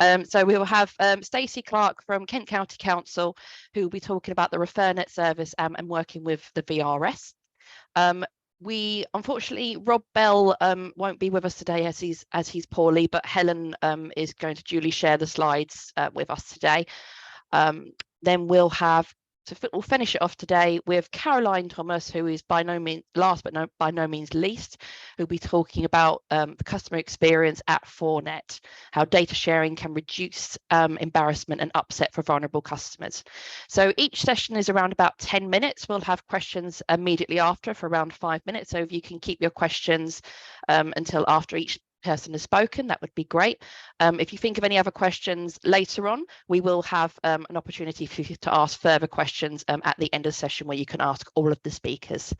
So we will have Stacey Clark from Kent County Council, who will be talking about the ReferNet service and working with the VRS. We unfortunately, Rob Bell won't be with us today as he's poorly, but Helen is going to duly share the slides with us today. Then we'll finish it off today with Caroline Thomas, who is by no means last, but by no means least, who'll be talking about the customer experience at 4Net, how data sharing can reduce embarrassment and upset for vulnerable customers. So each session is around about 10 minutes. We'll have questions immediately after for around 5 minutes. So if you can keep your questions until after each person has spoken, that would be great. If you think of any other questions later on, we will have an opportunity for you to ask further questions at the end of the session, where you can ask all of the speakers.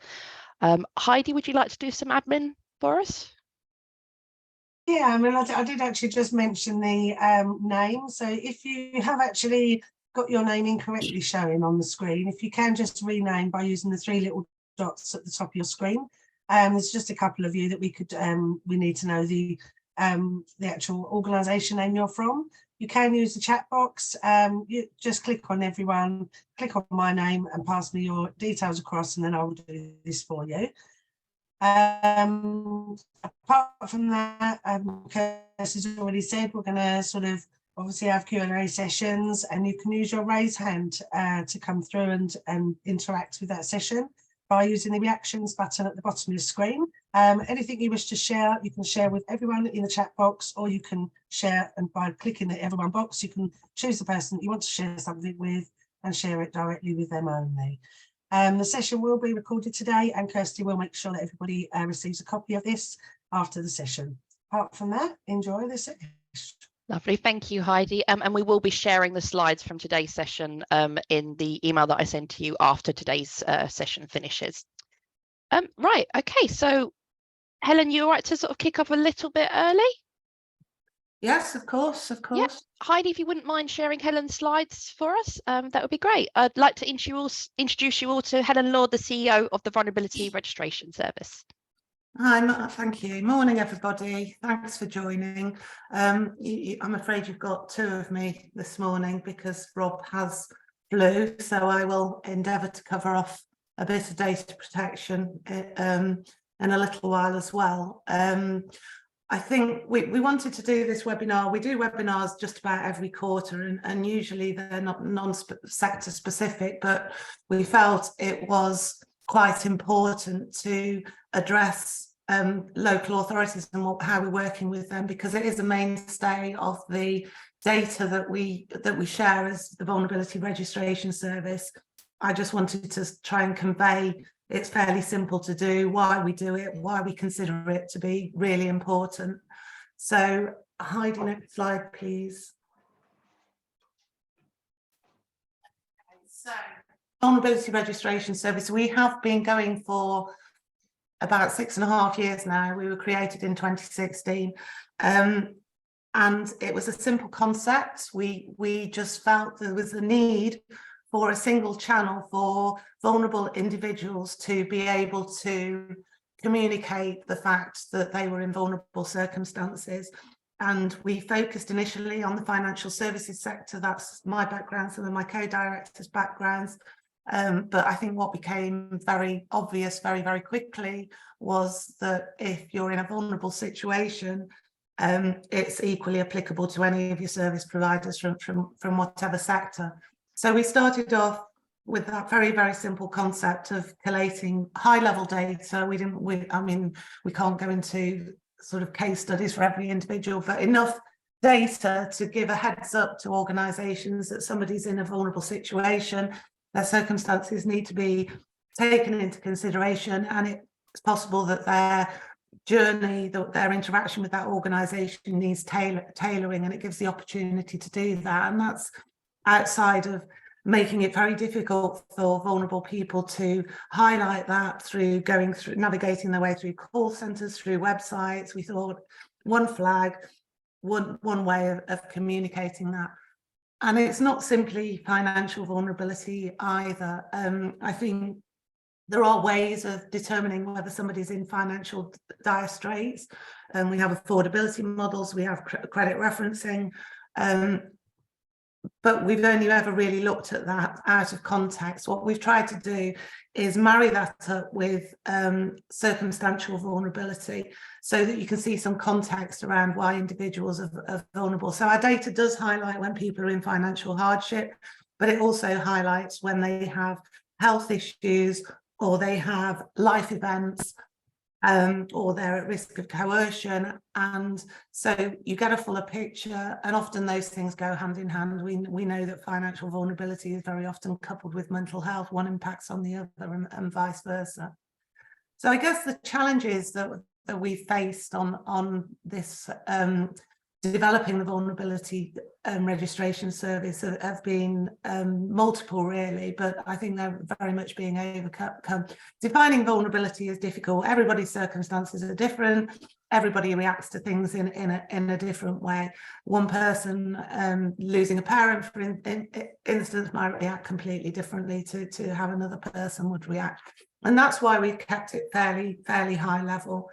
Heidi, would you like to do some admin for us? Yeah, I mean, I did actually just mention the name. So if you have actually got your name incorrectly showing on the screen, if you can just rename by using the 3 little dots at the top of your screen. There's just a couple of you that we need to know the actual organisation name you're from. You can use the chat box. You just click on everyone, click on my name and pass me your details across, and then I will do this for you. Apart from that, Kirsty's already said, we're going to sort of obviously have Q&A sessions, and you can use your raise hand to come through and interact with that session by using the reactions button at the bottom of your screen. Anything you wish to share, you can share with everyone in the chat box, or you can share, and by clicking the everyone box, you can choose the person that you want to share something with and share it directly with them only. The session will be recorded today, and Kirsty will make sure that everybody receives a copy of this after the session. Apart from that, enjoy the session. Lovely, thank you, Heidi. And we will be sharing the slides from today's session in the email that I sent to you after today's session finishes. Right, okay, so Helen, you all right to sort of kick off a little bit early? Yes, of course, of course. Yeah. Heidi, if you wouldn't mind sharing Helen's slides for us, that would be great. I'd like to introduce you all to Helen Lord, the CEO of the Vulnerability Registration Service. Hi, thank you. Morning, everybody. Thanks for joining. I'm afraid you've got 2 of me this morning because Rob has flu, so I will endeavour to cover off a bit of data protection in a little while as well. I think we wanted to do this webinar. We do webinars just about every quarter, and usually they're not non-sector specific, but we felt it was quite important to address local authorities and how we're working with them, because it is a mainstay of the data that we share as the Vulnerability Registration Service. I just wanted to try and convey it's fairly simple to do, why we do it, why we consider it to be really important. So Heidi, next slide, please. So Vulnerability Registration Service, we have been going for about 6.5 years now. We were created in 2016, and it was a simple concept. We just felt there was a need for a single channel for vulnerable individuals to be able to communicate the fact that they were in vulnerable circumstances. And we focused initially on the financial services sector. That's my background, some of my co-directors' backgrounds. But I think what became very obvious very, very quickly was that if you're in a vulnerable situation, it's equally applicable to any of your service providers from whatever sector. So we started off with that very, very simple concept of collating high-level data. We can't go into sort of case studies for every individual, but enough data to give a heads up to organisations that somebody's in a vulnerable situation. Their circumstances need to be taken into consideration, and it's possible that their journey, their interaction with that organisation needs tailoring, and it gives the opportunity to do that. And that's outside of making it very difficult for vulnerable people to highlight that through navigating their way through call centres, through websites. We thought one flag, one way of communicating that. And it's not simply financial vulnerability either. I think there are ways of determining whether somebody's in financial dire straits. We have affordability models, we have credit referencing. But we've only ever really looked at that out of context. What we've tried to do is marry that up with circumstantial vulnerability so that you can see some context around why individuals are vulnerable. So our data does highlight when people are in financial hardship, but it also highlights when they have health issues or they have life events, or they're at risk of coercion. And so you get a fuller picture, and often those things go hand in hand. We know that financial vulnerability is very often coupled with mental health. One impacts on the other and vice versa. So I guess the challenges that we faced on this developing the vulnerability registration service have been multiple, really, but I think they're very much being overcome. Defining vulnerability is difficult. Everybody's circumstances are different. Everybody reacts to things in a different way. One person losing a parent, for instance, might react completely differently to how another person would react. And that's why we've kept it fairly high level.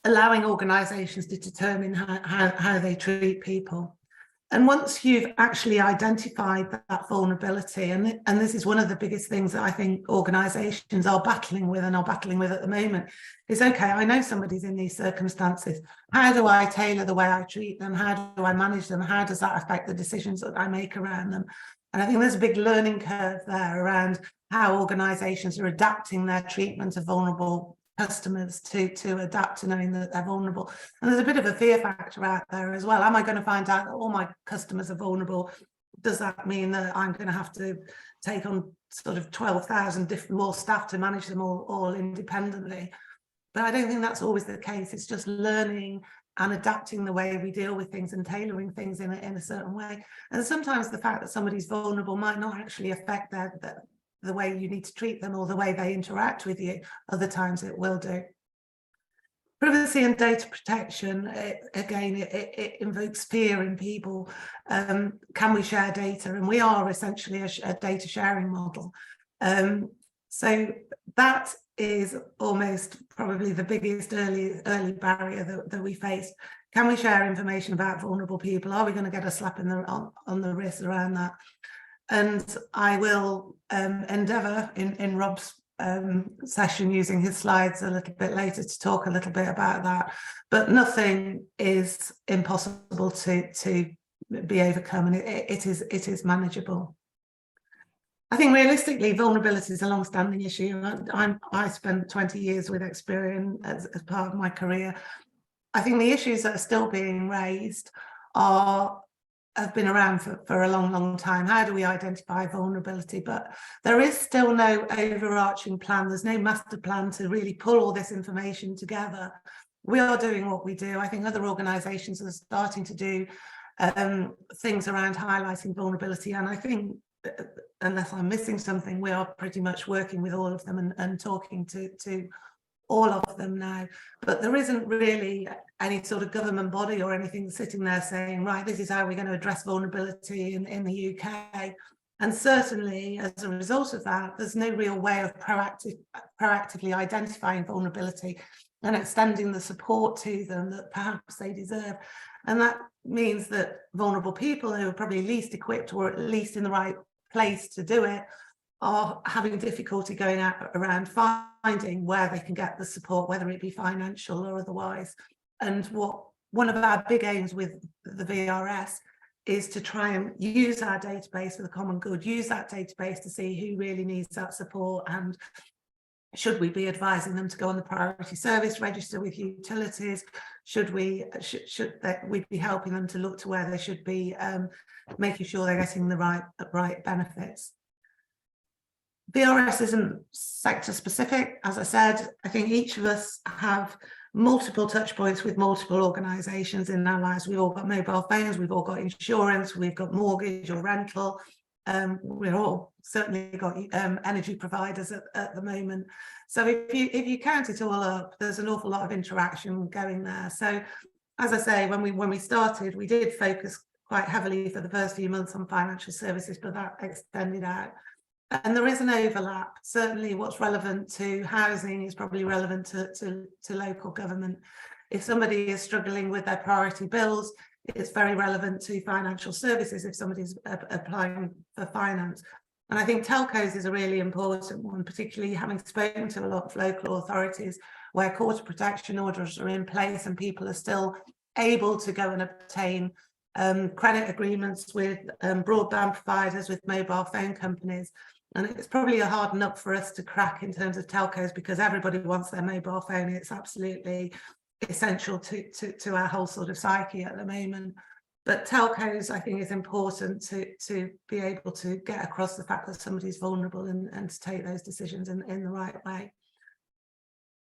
Allowing organisations to determine how they treat people. And once you've actually identified that vulnerability, and this is one of the biggest things that I think organisations are battling with and are battling with at the moment, is, okay, I know somebody's in these circumstances. How do I tailor the way I treat them? How do I manage them? How does that affect the decisions that I make around them? And I think there's a big learning curve there around how organisations are adapting their treatment of vulnerable customers to adapt to knowing that they're vulnerable. And there's a bit of a fear factor out there as well. Am I going to find out that all my customers are vulnerable? Does that mean that I'm going to have to take on sort of 12,000 more staff to manage them all independently? But I don't think that's always the case. It's just learning and adapting the way we deal with things and tailoring things in a certain way. And sometimes the fact that somebody's vulnerable might not actually affect the way you need to treat them or the way they interact with you. Other times it will do. Privacy and data protection, it invokes fear in people. Can we share data? And we are essentially a data sharing model. So that is almost probably the biggest early barrier that we face. Can we share information about vulnerable people? Are we going to get a slap on the wrist around that? And I will endeavour in Rob's session, using his slides a little bit later, to talk a little bit about that. But nothing is impossible to be overcome, and it is manageable. I think realistically, vulnerability is a long-standing issue. I spent 20 years with Experian as part of my career. I think the issues that are still being raised have been around for a long time. How do we identify vulnerability? But there is still no overarching plan. There's no master plan to really pull all this information together. We are doing what we do. I think other organisations are starting to do things around highlighting vulnerability. And I think, unless I'm missing something, we are pretty much working with all of them and talking to all of them now. But there isn't really any sort of government body or anything sitting there saying, right, this is how we're going to address vulnerability in the UK. And certainly as a result of that, there's no real way of proactively identifying vulnerability and extending the support to them that perhaps they deserve. And that means that vulnerable people who are probably least equipped, or at least in the right place to do it, are having difficulty going out around finding where they can get the support, whether it be financial or otherwise. And one of our big aims with the VRS is to try and use our database for the common good, use that database to see who really needs that support, and should we be advising them to go on the priority service register with utilities? Should we be helping them to look to where they should be, making sure they're getting the right benefits? VRS isn't sector specific. As I said, I think each of us have multiple touch points with multiple organisations in our lives. We've all got mobile phones, we've all got insurance, we've got mortgage or rental. We're all certainly got energy providers at the moment. So if you count it all up, there's an awful lot of interaction going there. So as I say, when we started, we did focus quite heavily for the first few months on financial services, but that extended out. And there is an overlap. Certainly what's relevant to housing is probably relevant to local government. If somebody is struggling with their priority bills, it's very relevant to financial services if somebody's applying for finance. And I think telcos is a really important one, particularly having spoken to a lot of local authorities where court of protection orders are in place and people are still able to go and obtain credit agreements with broadband providers, with mobile phone companies. And it's probably a hard nut for us to crack in terms of telcos, because everybody wants their mobile phone. It's absolutely essential to our whole sort of psyche at the moment. But telcos, I think, is important to be able to get across the fact that somebody's vulnerable and to take those decisions in the right way.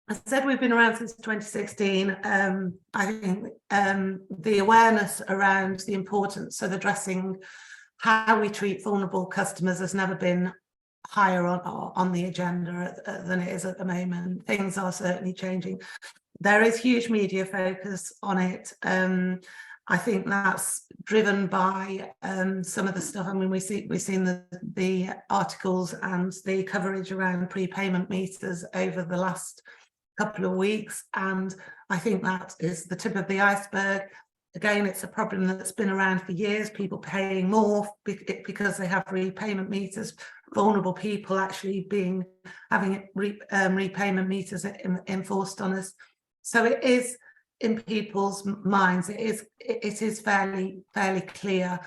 As I said, we've been around since 2016. I think the awareness around the importance of addressing how we treat vulnerable customers has never been higher on the agenda than it is at the moment. Things are certainly changing. There is huge media focus on it. I think that's driven by some of the stuff. I mean, we've seen the articles and the coverage around prepayment meters over the last couple of weeks, and I think that is the tip of the iceberg. Again, it's a problem that's been around for years, people paying more because they have repayment meters, vulnerable people actually having repayment meters enforced on us. So it is in people's minds, it is fairly clear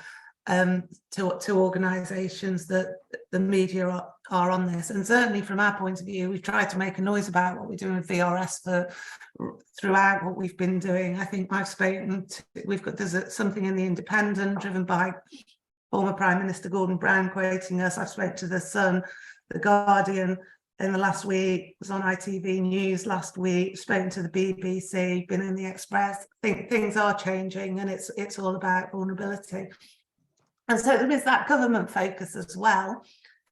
to organisations that the media are on this. And certainly from our point of view, we've tried to make a noise about what we're doing with VRS throughout what we've been doing. I think I've spoken to, there's something in the Independent driven by former Prime Minister Gordon Brown quoting us. I've spoken to The Sun, The Guardian in the last week, was on ITV News last week, spoken to the BBC, been in the Express. I think things are changing, and it's all about vulnerability. And so there is that government focus as well.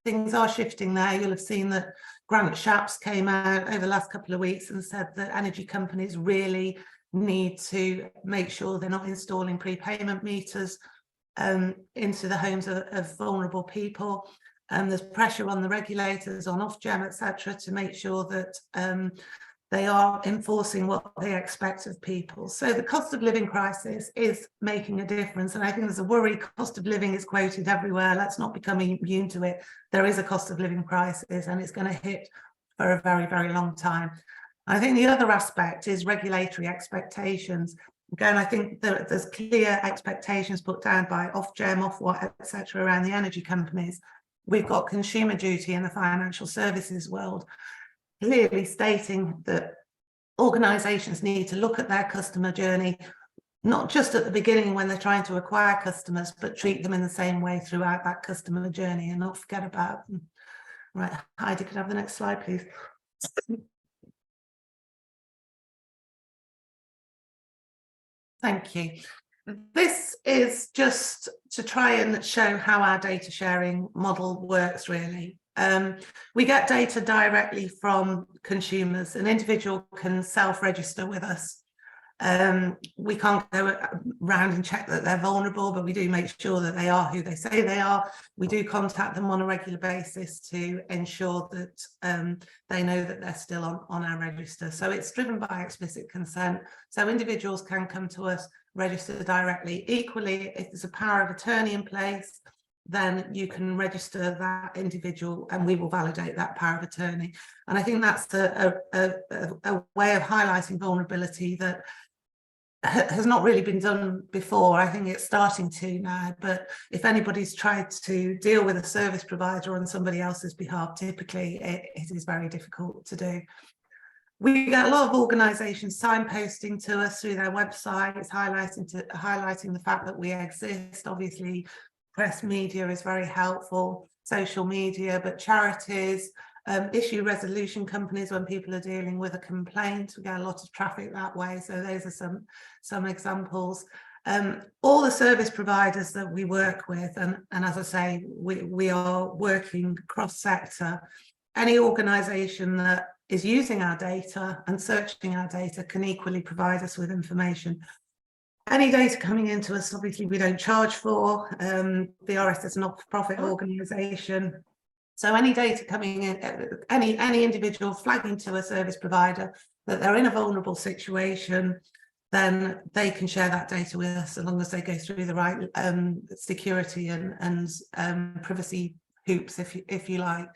Things are shifting there. You'll have seen that Grant Shapps came out over the last couple of weeks and said that energy companies really need to make sure they're not installing prepayment meters into the homes of vulnerable people. There's pressure on the regulators, on Ofgem, etc., to make sure that they are enforcing what they expect of people. So the cost of living crisis is making a difference. And I think there's a worry, cost of living is quoted everywhere. Let's not become immune to it. There is a cost of living crisis, and it's going to hit for a very, very long time. I think the other aspect is regulatory expectations. Again, I think that there's clear expectations put down by Ofgem, Ofwat, etc., around the energy companies. We've got consumer duty in the financial services world, clearly stating that organisations need to look at their customer journey, not just at the beginning when they're trying to acquire customers, but treat them in the same way throughout that customer journey and not forget about them. Right, Heidi, could I have the next slide, please? Thank you. This is just to try and show how our data sharing model works, really. We get data directly from consumers. An individual can self-register with us. We can't go around and check that they're vulnerable, but we do make sure that they are who they say they are. We do contact them on a regular basis to ensure that they know that they're still on our register. So it's driven by explicit consent. So individuals can come to us, register directly. Equally, if there's a power of attorney in place, then you can register that individual and we will validate that power of attorney. And I think that's a way of highlighting vulnerability that has not really been done before. I think it's starting to now, but if anybody's tried to deal with a service provider on somebody else's behalf, typically it is very difficult to do. We get a lot of organisations signposting to us through their websites, highlighting the fact that we exist. Obviously, press media is very helpful, social media, but charities, issue resolution companies when people are dealing with a complaint. We get a lot of traffic that way. So those are some examples. All the service providers that we work with, and as I say, we are working cross-sector. Any organisation that is using our data and searching our data can equally provide us with information. Any data coming into us, obviously, we don't charge for. VRS is a not-for-profit organisation. So any data coming in, any individual flagging to a service provider that they're in a vulnerable situation, then they can share that data with us as long as they go through the right security and privacy hoops, if you like.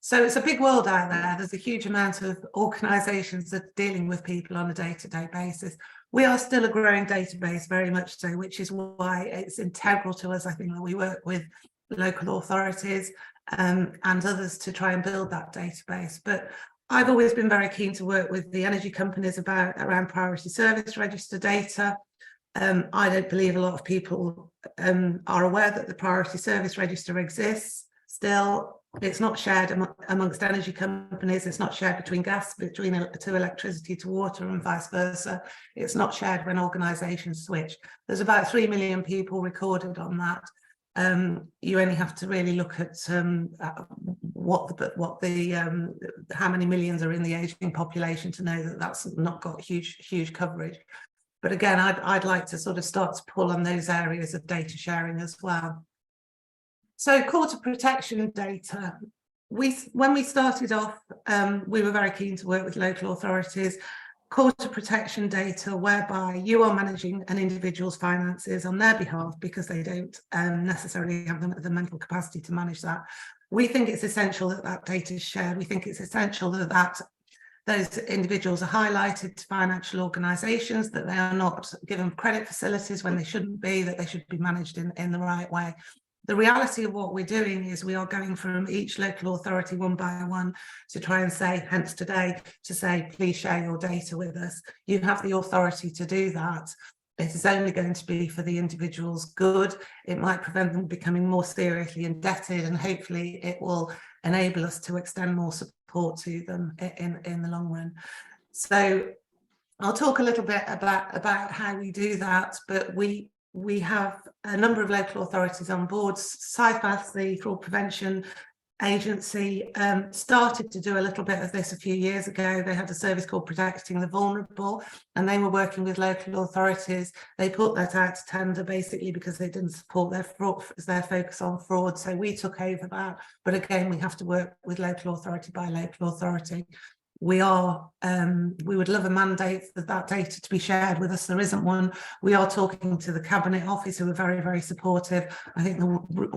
So it's a big world out there. There's a huge amount of organisations that are dealing with people on a day-to-day basis. We are still a growing database, very much so, which is why it's integral to us. I think that we work with local authorities and others to try and build that database. But I've always been very keen to work with the energy companies around priority service register data. I don't believe a lot of people are aware that the priority service register exists. Still, it's not shared amongst energy companies. It's not shared between gas, to electricity, to water, and vice versa. It's not shared when organisations switch. There's about 3 million people recorded on that. You only have to really look at how many millions are in the ageing population to know that that's not got huge coverage. But again, I'd like to sort of start to pull on those areas of data sharing as well. So quarter protection data. When we started off, we were very keen to work with local authorities. Quarter protection data, whereby you are managing an individual's finances on their behalf because they don't necessarily have the mental capacity to manage that. We think it's essential that that data is shared. We think it's essential that those individuals are highlighted to financial organisations, that they are not given credit facilities when they shouldn't be, that they should be managed in the right way. The reality of what we're doing is we are going from each local authority one by one to try and say, hence today, to say, please share your data with us. You have the authority to do that. It is only going to be for the individual's good. It might prevent them becoming more seriously indebted, and hopefully it will enable us to extend more support to them in the long run. So I'll talk a little bit about how we do that, but we have a number of local authorities on board. SIFAS, the Fraud Prevention Agency, started to do a little bit of this a few years ago. They had a service called Protecting the Vulnerable, and they were working with local authorities. They put that out to tender basically because they didn't support their focus on fraud. So we took over that. But again, we have to work with local authority by local authority. We would love a mandate for that data to be shared with us. There isn't one. We are talking to the Cabinet Office, who are very, very supportive. I think the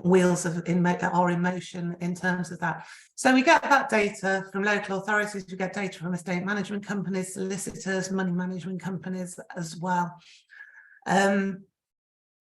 wheels are in motion in terms of that. So we get that data from local authorities. We get data from estate management companies, solicitors, money management companies as well.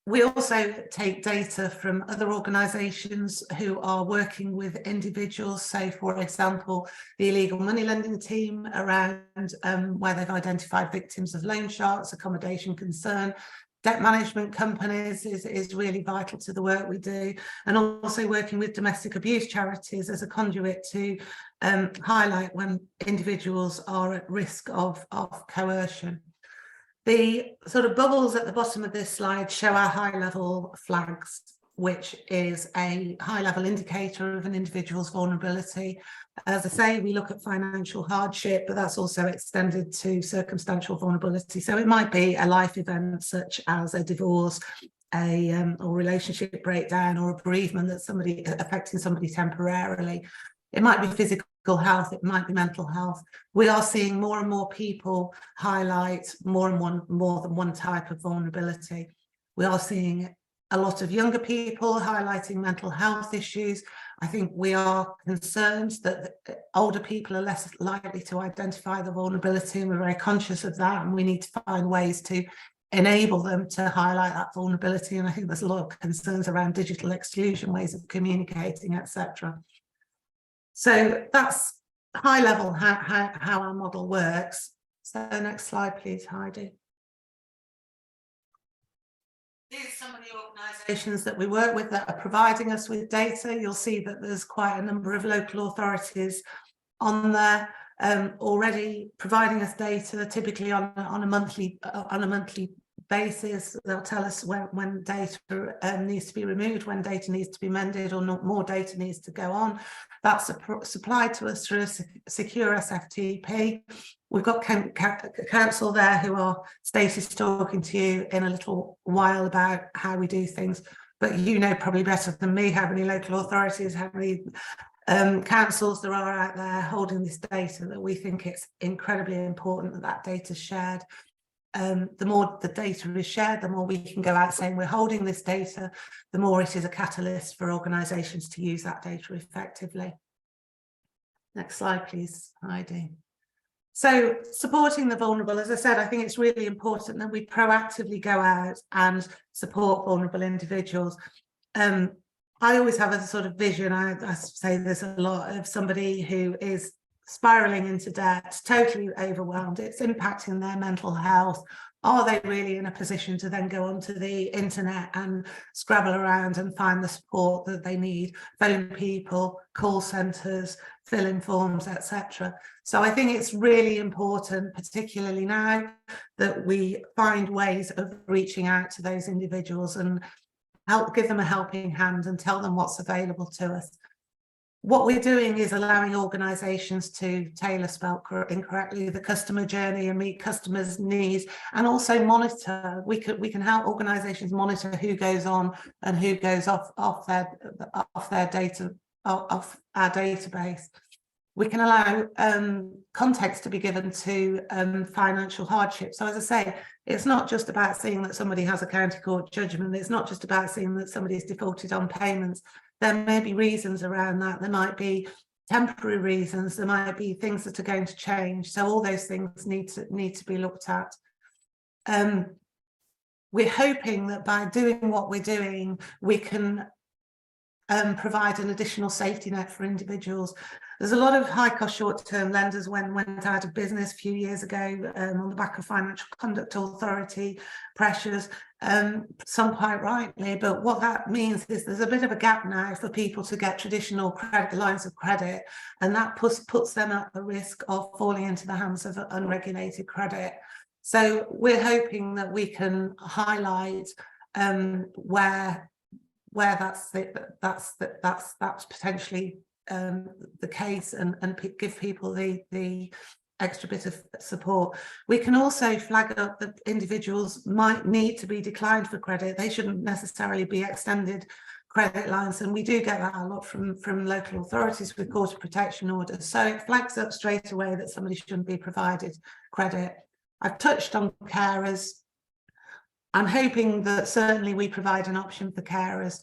We also take data from other organisations who are working with individuals. So, for example, the illegal money lending team around where they've identified victims of loan sharks, accommodation concern. Debt management companies is really vital to the work we do, and also working with domestic abuse charities as a conduit to highlight when individuals are at risk of coercion. The sort of bubbles at the bottom of this slide show our high-level flags, which is a high-level indicator of an individual's vulnerability. As I say, we look at financial hardship, but that's also extended to circumstantial vulnerability. So it might be a life event such as a divorce, or relationship breakdown, or a bereavement that's affecting somebody temporarily. It might be physical health, it might be mental health. We are seeing more and more people highlight more than one type of vulnerability. We are seeing a lot of younger people highlighting mental health issues. I think we are concerned that older people are less likely to identify the vulnerability, and we're very conscious of that, and we need to find ways to enable them to highlight that vulnerability. And I think there's a lot of concerns around digital exclusion, ways of communicating, etc. So that's high level how our model works. So next slide, please, Heidi. These are some of the organisations that we work with that are providing us with data. You'll see that there's quite a number of local authorities on there already providing us data, typically on a monthly basis. They'll tell us when data needs to be removed, when data needs to be mended, or not more data needs to go on. That's supplied to us through a secure SFTP. We've got council there who are Stacey's talking to you in a little while about how we do things, but you know probably better than me how many local authorities, how many councils there are out there holding this data, that we think it's incredibly important that that data is shared. the more the data is shared, the more we can go out saying we're holding this data, the more it is a catalyst for organisations to use that data effectively. Next slide, please, Heidi. So supporting the vulnerable, as I said, I think it's really important that we proactively go out and support vulnerable individuals. I always have a sort of vision, I say there's a lot, of somebody who is spiraling into debt, totally overwhelmed, it's impacting their mental health. Are they really in a position to then go onto the internet and scrabble around and find the support that they need, phone people, call centres, fill in forms, etc. So I think it's really important, particularly now, that we find ways of reaching out to those individuals and help give them a helping hand and tell them what's available to us. What we're doing is allowing organisations to tailor, spelt incorrectly, the customer journey and meet customers' needs, and also monitor. We can help organisations monitor who goes on and who goes off their data, off our database. We can allow context to be given to financial hardship. So as I say, it's not just about seeing that somebody has a county court judgment. It's not just about seeing that somebody's defaulted on payments. There may be reasons around that. There might be temporary reasons. There might be things that are going to change. So all those things need to be looked at. We're hoping that by doing what we're doing, we can provide an additional safety net for individuals. There's a lot of high-cost short-term lenders went out of business a few years ago on the back of Financial Conduct Authority pressures, some quite rightly, but what that means is there's a bit of a gap now for people to get traditional credit lines of credit, and that puts them at the risk of falling into the hands of unregulated credit. So we're hoping that we can highlight where that's potentially the case and give people the extra bit of support. We can also flag up that individuals might need to be declined for credit. They shouldn't necessarily be extended credit lines, and we do get that a lot from local authorities with court of protection orders. So it flags up straight away that somebody shouldn't be provided credit. I've touched on carers. I'm hoping that certainly we provide an option for carers.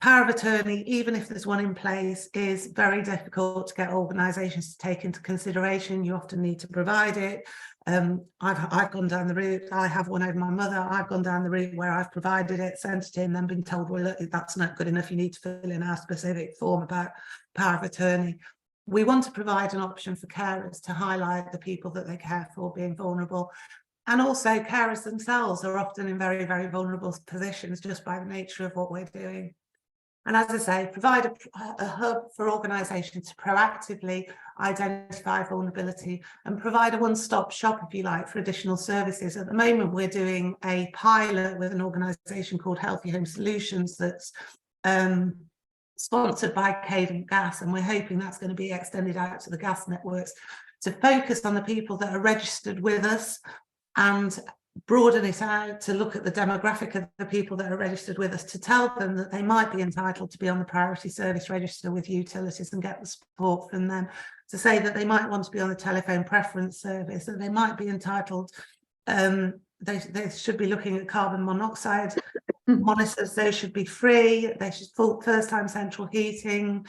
Power of attorney, even if there's one in place, is very difficult to get organisations to take into consideration. You often need to provide it. I've gone down the route. I have one over my mother. I've gone down the route where I've provided it, sent it in, then been told, well, look, that's not good enough. You need to fill in our specific form about power of attorney. We want to provide an option for carers to highlight the people that they care for being vulnerable. And also carers themselves are often in very, very vulnerable positions just by the nature of what we're doing. And as I say, provide a hub for organisations to proactively identify vulnerability and provide a one-stop shop, if you like, for additional services. At the moment, we're doing a pilot with an organisation called Healthy Home Solutions that's sponsored by Cadent Gas, and we're hoping that's going to be extended out to the gas networks to focus on the people that are registered with us and broaden it out to look at the demographic of the people that are registered with us, to tell them that they might be entitled to be on the priority service register with utilities and get the support from them, to say that they might want to be on the telephone preference service, that they might be entitled, they should be looking at carbon monoxide monitors, they should be free, they should full first-time central heating,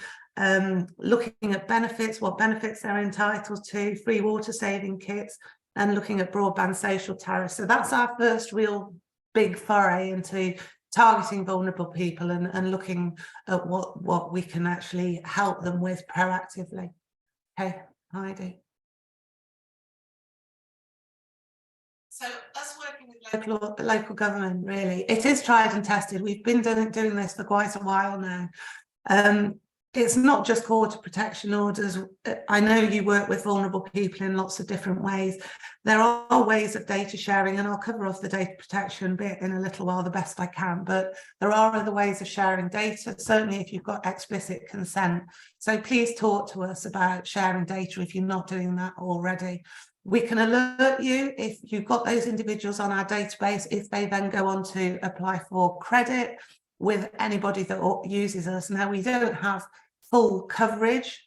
looking at benefits, what benefits they're entitled to, free water saving kits, and looking at broadband social tariffs. So that's our first real big foray into targeting vulnerable people and looking at what we can actually help them with proactively. Okay, Heidi. So us working with local government, really, it is tried and tested. We've been doing this for quite a while now. It's not just court of protection orders. I know you work with vulnerable people in lots of different ways. There are ways of data sharing, and I'll cover off the data protection bit in a little while the best I can, but there are other ways of sharing data, certainly if you've got explicit consent. So please talk to us about sharing data if you're not doing that already. We can alert you if you've got those individuals on our database, if they then go on to apply for credit with anybody that uses us. Now, we don't have full coverage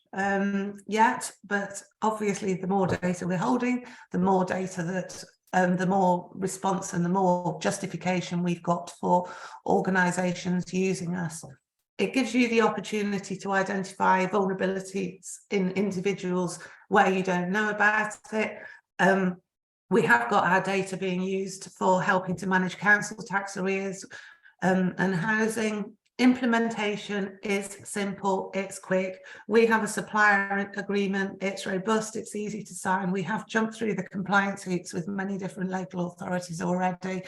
yet, but obviously the more data we're holding, the more data that the more response and the more justification we've got for organisations using us. It gives you the opportunity to identify vulnerabilities in individuals where you don't know about it. We have got our data being used for helping to manage council tax arrears and housing. Implementation is simple, it's quick. We have a supplier agreement, it's robust, it's easy to sign. We have jumped through the compliance hoops with many different local authorities already.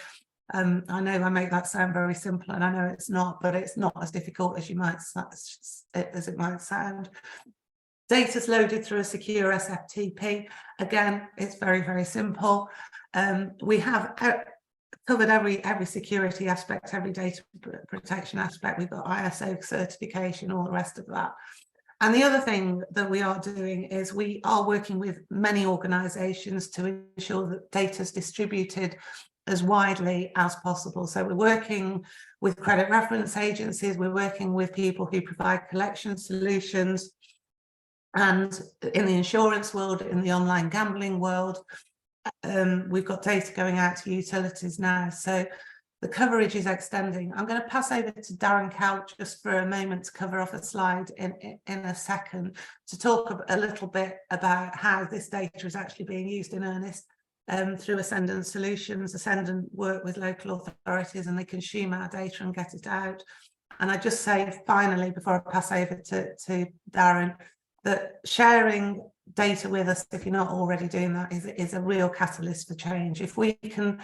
I know I make that sound very simple, and I know it's not, but it's not as difficult as it might sound. Data's loaded through a secure SFTP. Again, it's very, very simple. We have covered every security aspect, every data protection aspect. We've got ISO certification, all the rest of that. And the other thing that we are doing is we are working with many organisations to ensure that data is distributed as widely as possible. So we're working with credit reference agencies, we're working with people who provide collection solutions, and in the insurance world, in the online gambling world, we've got data going out to utilities now. So the coverage is extending. I'm going to pass over to Darren Couch just for a moment to cover off a slide in a second to talk a little bit about how this data is actually being used in earnest through Ascendant Solutions. Ascendant work with local authorities and they consume our data and get it out. And I just say finally, before I pass over to Darren, that sharing data with us, if you're not already doing that, is a real catalyst for change. If we can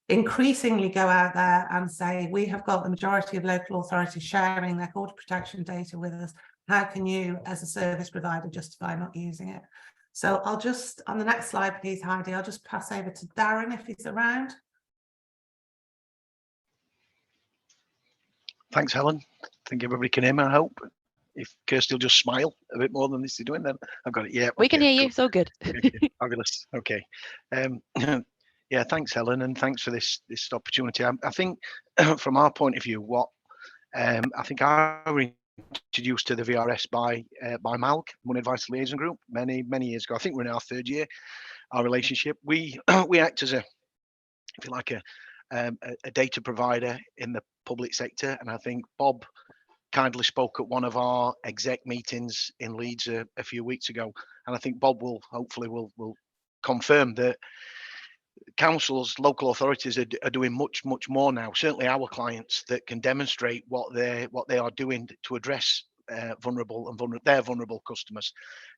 increasingly go out there and say, we have got the majority of local authorities sharing their border protection data with us, how can you as a service provider justify not using it? So I'll just, on the next slide, please, Heidi, I'll just pass over to Darren if he's around. Thanks, Helen. I think everybody can hear me, I hope. If Kirsty will just smile a bit more than this is doing, then I've got it. Yeah, we can hear you. It's all good. Okay, fabulous. Okay. Yeah, thanks, Helen, and thanks for this opportunity. I think from our point of view, what I think I was introduced to the VRS by Malk, Money Advice Liaison Group, many years ago. I think we're in our third year, our relationship. We act as if you like a data provider in the public sector, and I think Bob kindly spoke at one of our exec meetings in Leeds a few weeks ago, and I think Bob will hopefully will confirm that councils, local authorities are doing much more now. Certainly our clients that can demonstrate what they are doing to address vulnerable customers.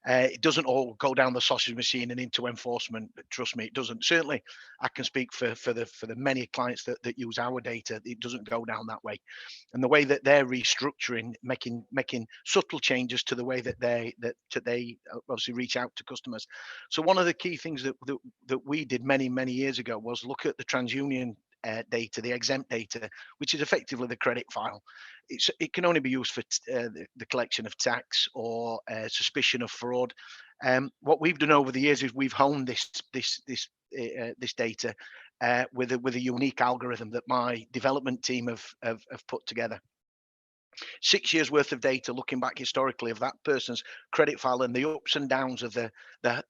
It doesn't all go down the sausage machine and into enforcement. Trust me, it doesn't. Certainly, I can speak for the many clients that use our data. It doesn't go down that way, and the way that they're restructuring, making subtle changes to the way that they obviously reach out to customers. So one of the key things that we did many years ago was look at the TransUnion data, the exempt data, which is effectively the credit file. It can only be used for the collection of tax or suspicion of fraud. What we've done over the years is we've honed this data with a unique algorithm that my development team have put together. 6 years worth of data looking back historically of that person's credit file and the ups and downs of the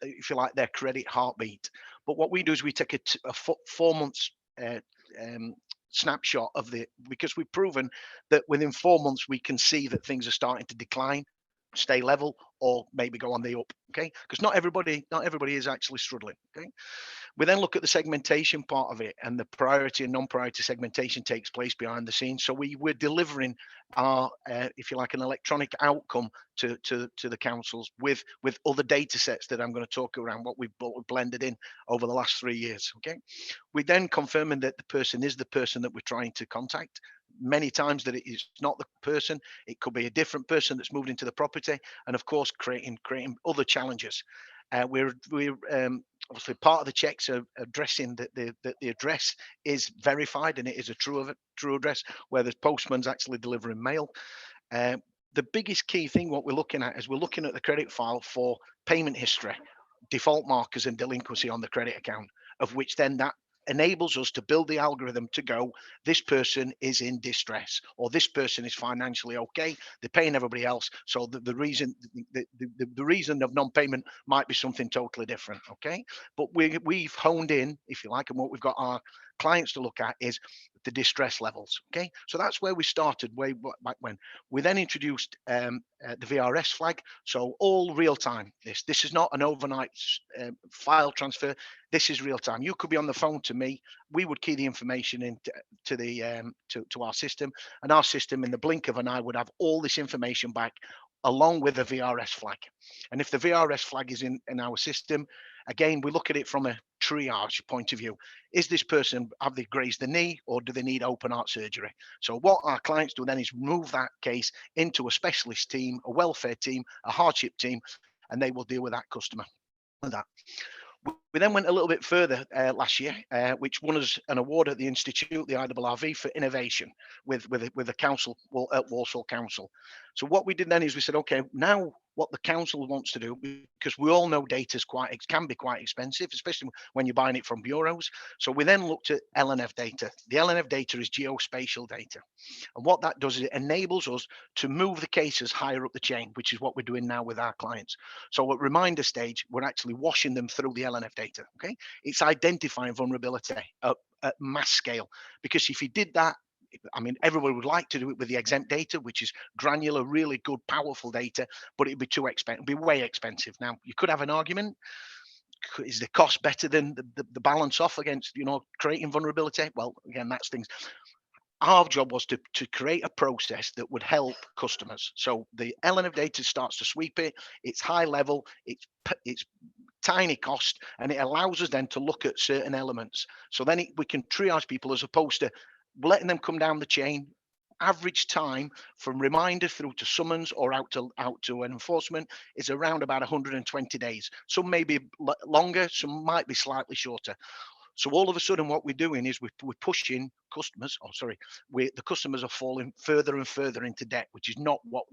if you like, their credit heartbeat. But what we do is we take a 4 months snapshot of because we've proven that within 4 months we can see that things are starting to decline, stay level, or maybe go on the up. Okay, because not everybody is actually struggling. Okay, we then look at the segmentation part of it, and the priority and non-priority segmentation takes place behind the scenes. So we're delivering our if you like, an electronic outcome to the councils with other data sets that I'm going to talk around what we've blended in over the last 3 years. Okay, we then confirming that the person is the person that we're trying to contact. Many times that it is not the person, it could be a different person that's moved into the property, and of course creating other challenges. We're obviously part of the checks are addressing that the address is verified and it is a true address, where the postman's actually delivering mail. The biggest key thing what we're looking at is we're looking at the credit file for payment history, default markers and delinquency on the credit account, of which then that enables us to build the algorithm to go, this person is in distress, or this person is financially okay, they're paying everybody else, so the reason of non-payment might be something totally different. Okay, but we've honed in, if you like, and what we've got our clients to look at is the distress levels. Okay, so that's where we started way back when. We then introduced the VRS flag, so all real time. This is not an overnight file transfer. This is real time. You could be on the phone to me. We would key the information into to our system, and our system, in the blink of an eye, would have all this information back, along with a VRS flag. And if the VRS flag is in our system, again, we look at it from a triage point of view. Is this person, have they grazed the knee, or do they need open heart surgery? So what our clients do then is move that case into a specialist team, a welfare team, a hardship team, and they will deal with that customer. That. We then went a little bit further last year, which won us an award at the Institute, the IRRV, for innovation with the council, at Walsall Council. So what we did then is we said, okay, now what the council wants to do, because we all know data can be quite expensive, especially when you're buying it from bureaus. So we then looked at LNF data. The LNF data is geospatial data. And what that does is it enables us to move the cases higher up the chain, which is what we're doing now with our clients. So at reminder stage, we're actually washing them through the LNF data. Okay, it's identifying vulnerability at mass scale, because if you did that, I mean, everybody would like to do it with the exempt data, which is granular, really good, powerful data, but it'd be too expensive, it'd be way expensive. Now, you could have an argument. Is the cost better than the balance off against, creating vulnerability? Well, again, that's things. Our job was to create a process that would help customers. So the LNF data starts to sweep it. It's high level. It's tiny cost, and it allows us then to look at certain elements. So then we can triage people, as opposed to letting them come down the chain. Average time from reminder through to summons or out to an enforcement is around about 120 days. Some may be longer, some might be slightly shorter. So all of a sudden, what we're doing is we're pushing customers. The customers are falling further and further into debt, which is not what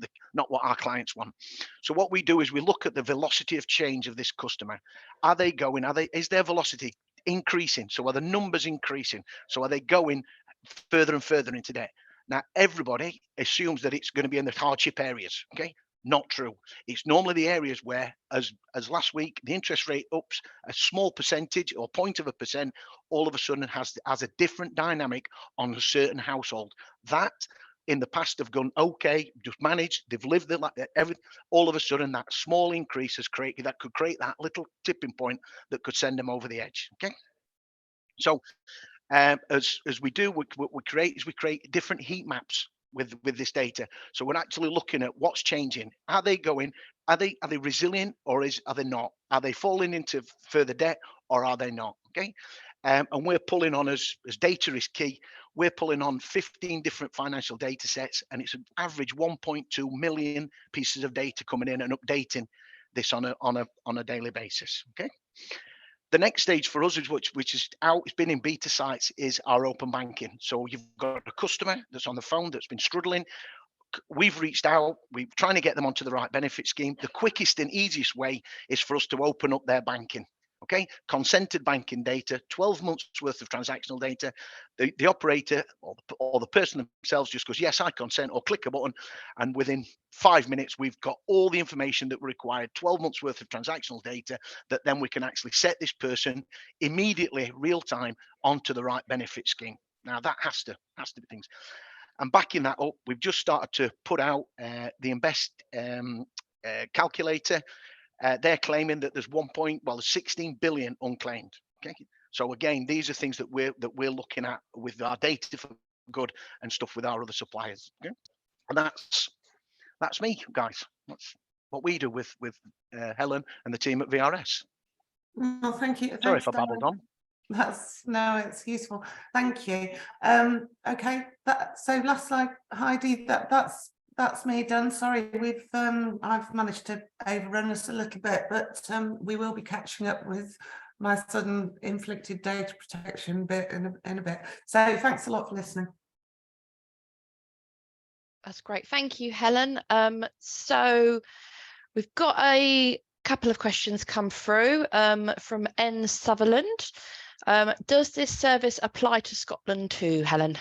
our clients want. So what we do is we look at the velocity of change of this customer. Are they going? Is their velocity increasing? So are the numbers increasing? So are they going further and further into debt? Now, everybody assumes that it's going to be in the hardship areas. Okay. Not true. It's normally the areas where, as last week, the interest rate ups a small percentage or 0.1%, all of a sudden has a different dynamic on a certain household. That in the past have gone okay, just managed, they've lived their life, all of a sudden that small increase could create that little tipping point that could send them over the edge. Okay. So as we do, what we create different heat maps with this data. So we're actually looking at what's changing. Are they resilient, or are they not? Are they falling into further debt, or are they not? Okay. And we're pulling on, as data is key, we're pulling on 15 different financial data sets, and it's an average 1.2 million pieces of data coming in and updating this on a daily basis. Okay. The next stage for us is which is out, it's been in beta sites, is our open banking. So you've got a customer that's on the phone that's been struggling. We've reached out, we're trying to get them onto the right benefit scheme. The quickest and easiest way is for us to open up their banking. Okay, consented banking data, 12 months worth of transactional data. The operator or the person themselves just goes, yes, I consent, or click a button, and within 5 minutes we've got all the information that we required, 12 months worth of transactional data, that then we can actually set this person immediately, real time, onto the right benefit scheme. Now that has to be things. And backing that up, we've just started to put out the Invest calculator. They're claiming that there's 16 billion unclaimed. Okay, so again, these are things that we're looking at with our data for good and stuff with our other suppliers. Okay, and that's me, guys. That's what we do with Helen and the team at VRS. Well, thank you. Sorry if I babbled on. It's useful. Thank you. Okay. So last slide, Heidi. That's me done. Sorry, I've managed to overrun us a little bit, but we will be catching up with my sudden inflicted data protection bit in a bit. So thanks a lot for listening. That's great. Thank you, Helen. So we've got a couple of questions come through from N. Sutherland. Does this service apply to Scotland too, Helen?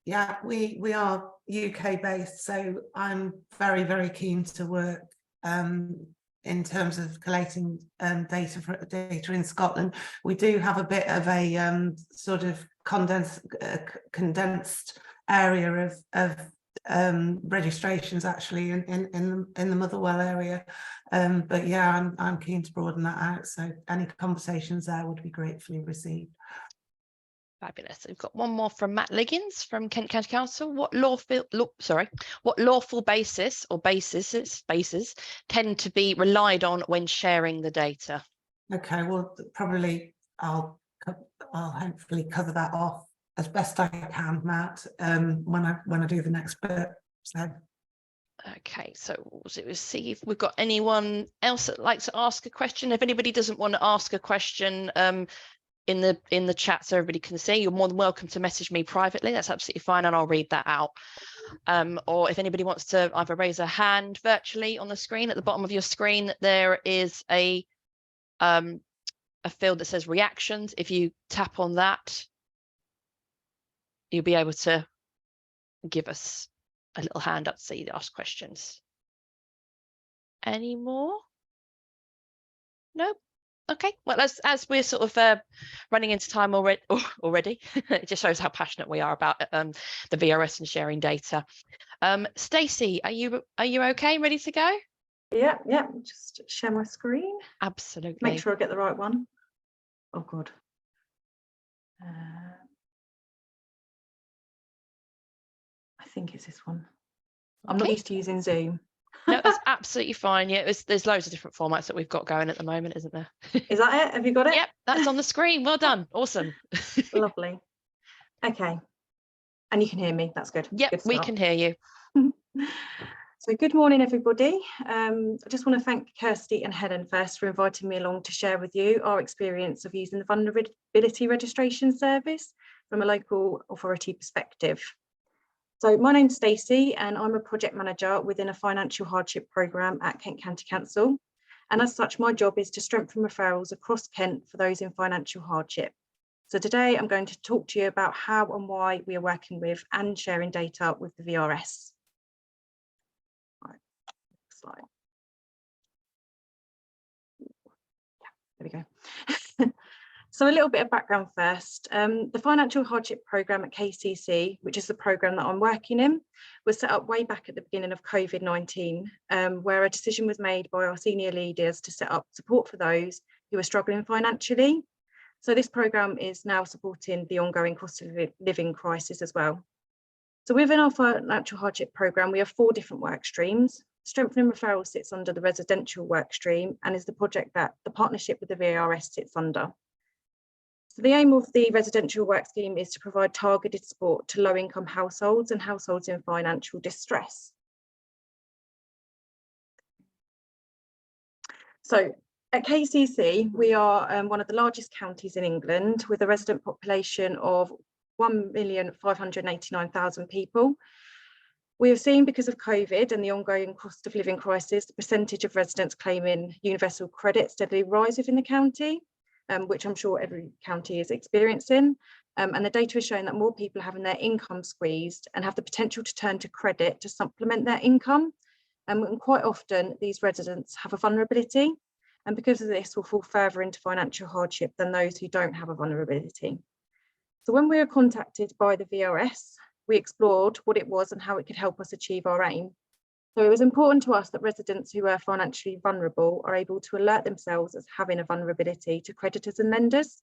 Yeah, we are UK based, so I'm very, very keen to work in terms of collating data in Scotland. We do have a bit of a sort of condensed area of registrations actually in the Motherwell area, but yeah, I'm keen to broaden that out, so any conversations there would be gratefully received. Fabulous. We've got one more from Matt Liggins from Kent County Council. What lawful basis or bases tend to be relied on when sharing the data? Okay, well, probably I'll hopefully cover that off as best I can, Matt, when I do the next bit. So. Okay, so we'll see if we've got anyone else that likes to ask a question. If anybody doesn't want to ask a question in the chat so everybody can see, you're more than welcome to message me privately. That's absolutely fine, and I'll read that out. Or if anybody wants to either raise a hand virtually on the screen, at the bottom of your screen there is a field that says reactions. If you tap on that, you'll be able to give us a little hand up so you ask questions. Any more? Nope. Okay, well, as we're sort of running into time already, it just shows how passionate we are about the VRS and sharing data. Stacey, are you okay, ready to go? Yeah, just share my screen. Absolutely. Make sure I get the right one. Oh, God. I think it's this one. I'm not used to using Zoom. No, that's absolutely fine. Yeah, there's loads of different formats that we've got going at the moment, isn't there? Is that it? Have you got it? Yep, that's on the screen. Well done. Awesome. Lovely. Okay. And you can hear me. That's good. Yep, good we can hear you. So good morning, everybody. I just want to thank Kirsty and Helen first for inviting me along to share with you our experience of using the vulnerability registration service from a local authority perspective. So my name's Stacey and I'm a project manager within a financial hardship programme at Kent County Council. And as such, my job is to strengthen referrals across Kent for those in financial hardship. So today I'm going to talk to you about how and why we are working with and sharing data with the VRS. Right, slide. Yeah, there we go. So a little bit of background first. The Financial Hardship Programme at KCC, which is the programme that I'm working in, was set up way back at the beginning of COVID-19, where a decision was made by our senior leaders to set up support for those who are struggling financially. So this programme is now supporting the ongoing cost of living crisis as well. So within our Financial Hardship Programme, we have 4 different work streams. Strengthening referrals sits under the residential work stream and is the project that the partnership with the VRS sits under. So the aim of the residential work scheme is to provide targeted support to low-income households and households in financial distress. So at KCC, we are one of the largest counties in England with a resident population of 1,589,000 people. We have seen, because of COVID and the ongoing cost of living crisis, the percentage of residents claiming universal credit steadily rise within the county. Which I'm sure every county is experiencing. And the data is showing that more people are having their income squeezed and have the potential to turn to credit to supplement their income. And quite often these residents have a vulnerability, and because of this will fall further into financial hardship than those who don't have a vulnerability. So when we were contacted by the VRS, we explored what it was and how it could help us achieve our aim. So it was important to us that residents who are financially vulnerable are able to alert themselves as having a vulnerability to creditors and lenders.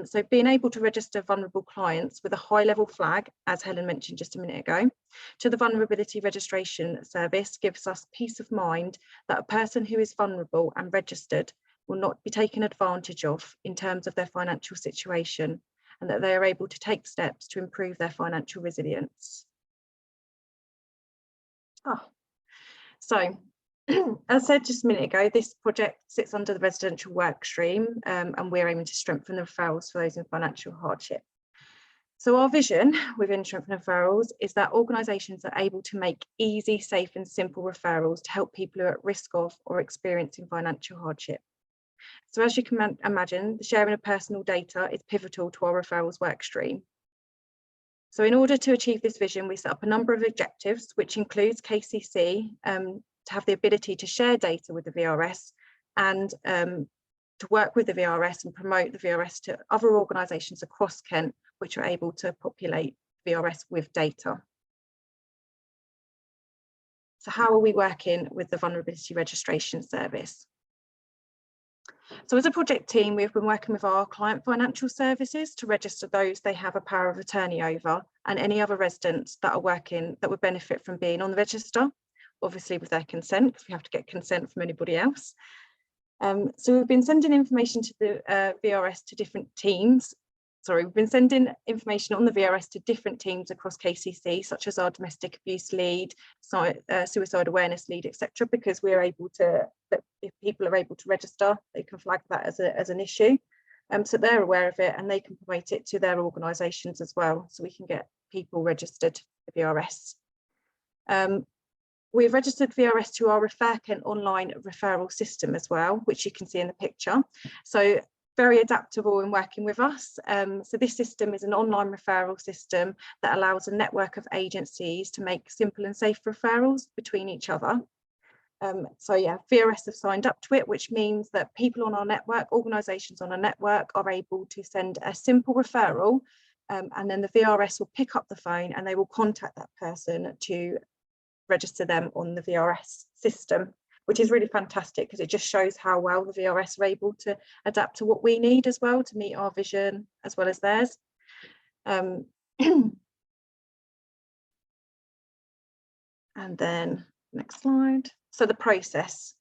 So being able to register vulnerable clients with a high level flag, as Helen mentioned just a minute ago, to the vulnerability registration service gives us peace of mind that a person who is vulnerable and registered will not be taken advantage of in terms of their financial situation, and that they are able to take steps to improve their financial resilience. So, as I said just a minute ago, this project sits under the residential work stream, and we're aiming to strengthen the referrals for those in financial hardship. So our vision within Strengthen Referrals is that organisations are able to make easy, safe and simple referrals to help people who are at risk of or experiencing financial hardship. So as you can imagine, the sharing of personal data is pivotal to our referrals work stream. So in order to achieve this vision, we set up a number of objectives, which includes KCC to have the ability to share data with the VRS and to work with the VRS and promote the VRS to other organisations across Kent, which are able to populate VRS with data. So how are we working with the Vulnerability Registration Service? So as a project team, we've been working with our client financial services to register those they have a power of attorney over and any other residents that are working that would benefit from being on the register, obviously with their consent, because we have to get consent from anybody else. So we've been sending information to the VRS to different teams. We've been sending information on the VRS to different teams across KCC, such as our domestic abuse lead, suicide awareness lead, etc., because we're able to, if people are able to register, they can flag that as an issue. So they're aware of it and they can promote it to their organisations as well, so we can get people registered to the VRS. We've registered VRS to our Refer Kent online referral system as well, which you can see in the picture. So very adaptable in working with us. So this system is an online referral system that allows a network of agencies to make simple and safe referrals between each other. So yeah, VRS have signed up to it, which means that people on our network, organisations on our network, are able to send a simple referral, and then the VRS will pick up the phone and they will contact that person to register them on the VRS system, which is really fantastic because it just shows how well the VRS are able to adapt to what we need as well to meet our vision as well as theirs. And then next slide. So the process.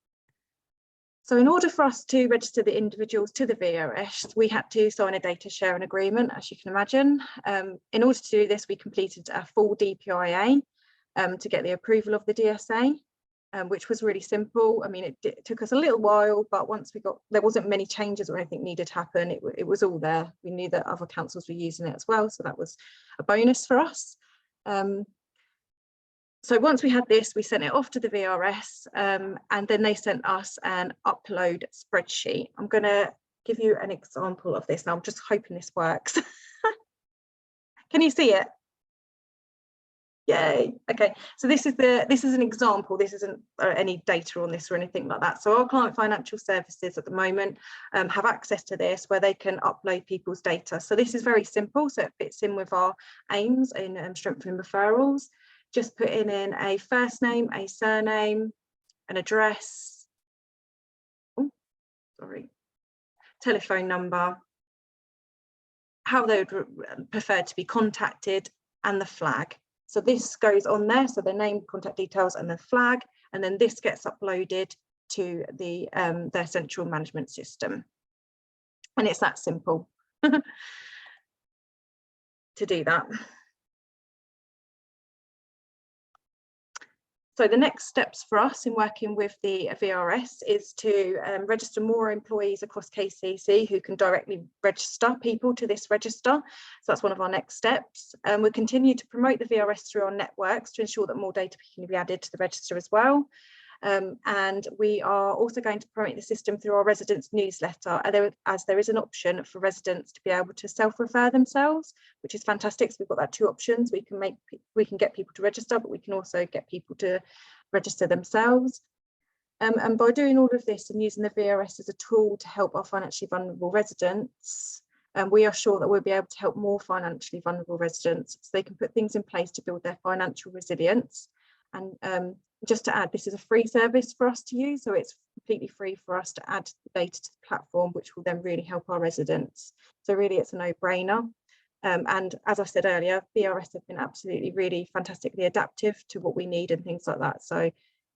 So in order for us to register the individuals to the VRS, we had to sign a data sharing agreement, as you can imagine. In order to do this, we completed a full DPIA to get the approval of the DSA. Which was really simple. I mean, it took us a little while, but once we got, there wasn't many changes or anything needed to happen. It was all there. We knew that other councils were using it as well, so that was a bonus for us. So once we had this, we sent it off to the VRS, and then they sent us an upload spreadsheet. I'm going to give you an example of this. Now, I'm just hoping this works. Can you see it? Yay. Okay, so this is an example. This isn't any data on this or anything like that. So our client financial services at the moment have access to this where they can upload people's data. So this is very simple, so it fits in with our aims in strengthening referrals. Just putting in a first name, a surname, an address, telephone number, how they would prefer to be contacted, and the flag. So this goes on there, so the name, contact details, and the flag, and then this gets uploaded to the their central management system. And it's that simple to do that. So the next steps for us in working with the VRS is to register more employees across KCC who can directly register people to this register. So that's one of our next steps. We'll continue to promote the VRS through our networks to ensure that more data can be added to the register as well. And we are also going to promote the system through our residents newsletter, as there is an option for residents to be able to self-refer themselves, which is fantastic. So we've got that two options. We can get people to register, but we can also get people to register themselves. And by doing all of this and using the VRS as a tool to help our financially vulnerable residents, we are sure that we'll be able to help more financially vulnerable residents so they can put things in place to build their financial resilience. And just to add, this is a free service for us to use, so it's completely free for us to add the data to the platform, which will then really help our residents. So really, it's a no-brainer. And as I said earlier, VRS have been absolutely really fantastically adaptive to what we need and things like that. So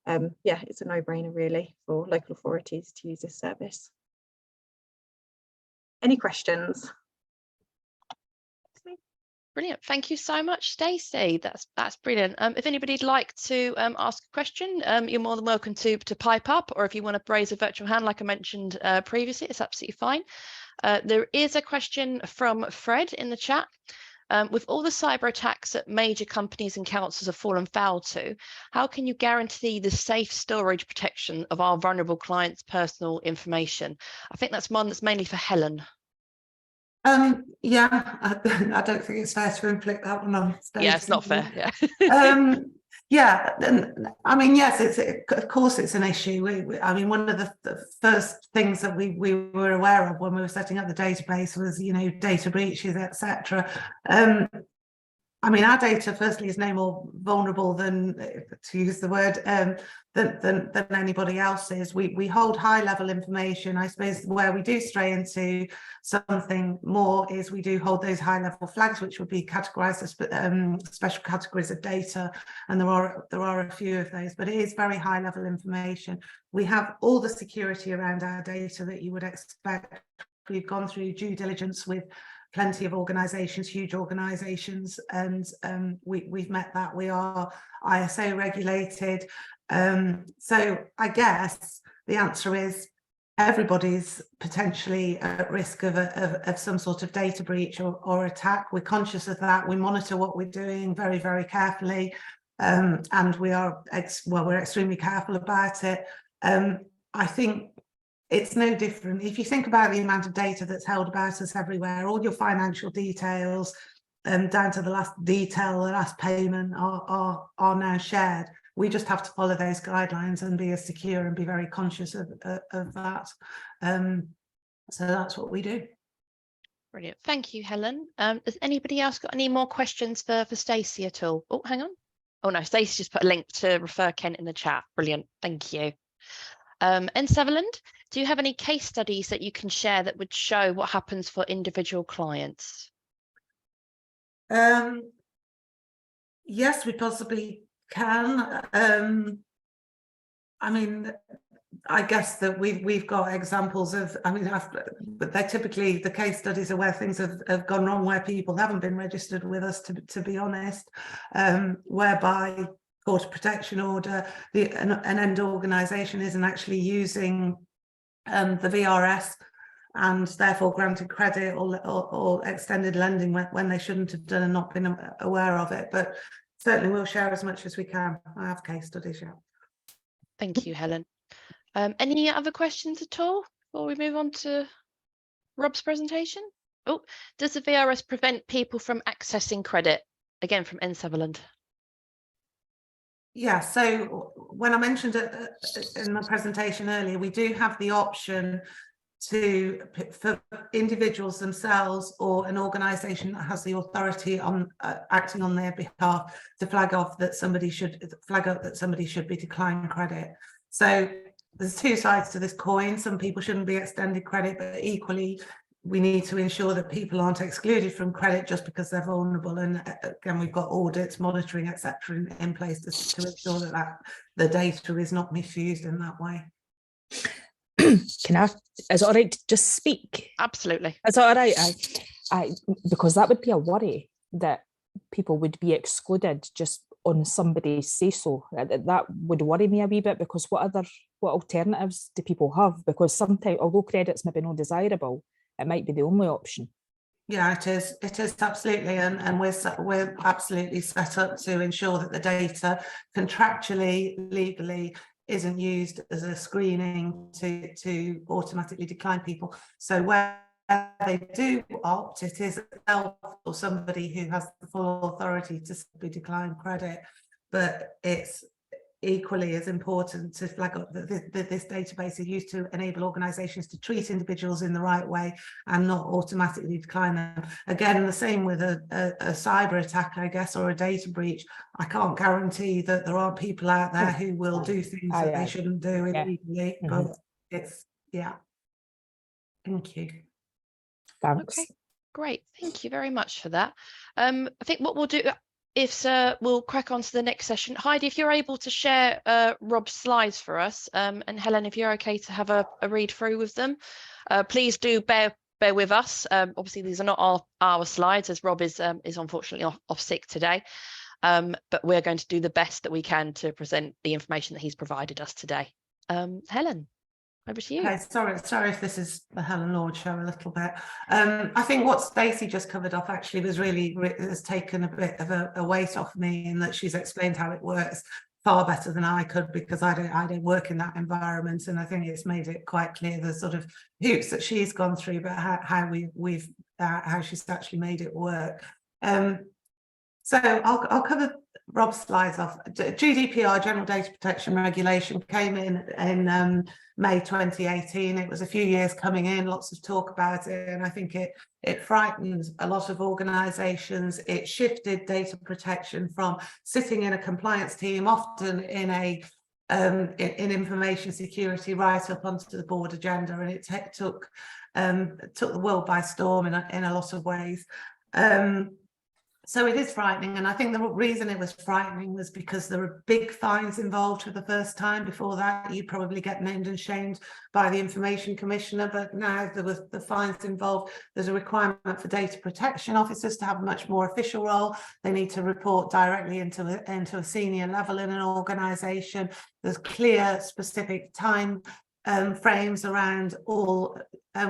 yeah, it's a no-brainer really for local authorities to use this service. Any questions? Brilliant. Thank you so much, Stacey. That's brilliant. If anybody'd like to ask a question, you're more than welcome to pipe up, or if you want to raise a virtual hand, like I mentioned previously, it's absolutely fine. There is a question from Fred in the chat. With all the cyber attacks that major companies and councils have fallen foul to, how can you guarantee the safe storage protection of our vulnerable clients' personal information? I think that's one that's mainly for Helen. Yeah, I don't think it's fair to inflict that one on Stacey. Yeah, it's not fair. Yeah. Yeah, and I mean, yes, of course it's an issue. I mean, one of the first things that we were aware of when we were setting up the database was, you know, data breaches, etc. I mean, our data, firstly, is no more vulnerable than, to use the word, than anybody else's. We hold high-level information. I suppose where we do stray into something more is we do hold those high-level flags, which would be categorised as special categories of data, and there are a few of those. But it is very high-level information. We have all the security around our data that you would expect. We've gone through due diligence with plenty of organisations, huge organisations, and we've met that. We are ISO regulated. So I guess the answer is everybody's potentially at risk of some sort of data breach or attack. We're conscious of that. We monitor what we're doing very, very carefully, and we're extremely careful about it. I think it's no different. If you think about the amount of data that's held about us everywhere, all your financial details, down to the last detail, the last payment are now shared. We just have to follow those guidelines and be as secure and be very conscious of that. So that's what we do. Brilliant. Thank you, Helen. Has anybody else got any more questions for Stacey at all? Oh, hang on. Oh no, Stacey just put a link to refer Kent in the chat. Brilliant. Thank you. Sutherland, do you have any case studies that you can share that would show what happens for individual clients? Yes, we possibly can. I mean, I guess that we've got examples of, I mean, but they're typically, the case studies are where things have gone wrong, where people haven't been registered with us, to be honest, whereby court of protection order, an end organisation isn't actually using the VRS and therefore granted credit or extended lending when they shouldn't have done and not been aware of it. But certainly we'll share as much as we can. I have case studies, yeah. Thank you, Helen. Any other questions at all before we move on to Rob's presentation? Oh, does the VRS prevent people from accessing credit? Again, from N. Sutherland. Yeah, so when I mentioned it in my presentation earlier, we do have the option for individuals themselves or an organisation that has the authority on acting on their behalf to flag up that somebody should be declined credit. So there's two sides to this coin. Some people shouldn't be extended credit, but equally we need to ensure that people aren't excluded from credit just because they're vulnerable. And again, we've got audits, monitoring, etc. in place to ensure that the data is not misused in that way. Is it all right to just speak? Absolutely. Is it all right? Because that would be a worry that people would be excluded just on somebody's say so. That would worry me a wee bit, because what alternatives do people have? Because sometimes, although credit's maybe not desirable, it might be the only option. Yeah, it is absolutely, and we're absolutely set up to ensure that the data contractually, legally, isn't used as a screening to automatically decline people. So where they do opt, it is or somebody who has the full authority to be declined credit, but it's equally as important to flag up that this database is used to enable organisations to treat individuals in the right way and not automatically decline them. Again, the same with a cyber attack, I guess, or a data breach. I can't guarantee that there aren't people out there who will do things that they shouldn't do illegally, but it's, yeah. Thank you. Thanks. Okay, great. Thank you very much for that. I think what we'll do is we'll crack on to the next session. Heidi, if you're able to share Rob's slides for us, and Helen, if you're okay to have a read through with them, please do bear with us. Obviously, these are not our slides, as Rob is unfortunately off sick today, but we're going to do the best that we can to present the information that he's provided us today. Helen. over to you. Okay, sorry if this is the Helen Lord show a little bit. I think what Stacey just covered off actually was has taken a bit of a weight off me, in that she's explained how it works far better than I could, because I don't work in that environment, and I think it's made it quite clear the sort of hoops that she's gone through, but how she's actually made it work. So I'll cover Rob's slides off. GDPR, General Data Protection Regulation, came in May 2018. It was a few years coming in, lots of talk about it, and I think it frightened a lot of organisations. It shifted data protection from sitting in a compliance team, often in in information security, right up onto the board agenda, and it took the world by storm in a lot of ways. So it is frightening, and I think the reason it was frightening was because there were big fines involved for the first time. Before that, you'd probably get named and shamed by the Information Commissioner, but now there was the fines involved. There's a requirement for data protection officers to have a much more official role. They need to report directly into a senior level in an organisation. There's clear, specific time frames around all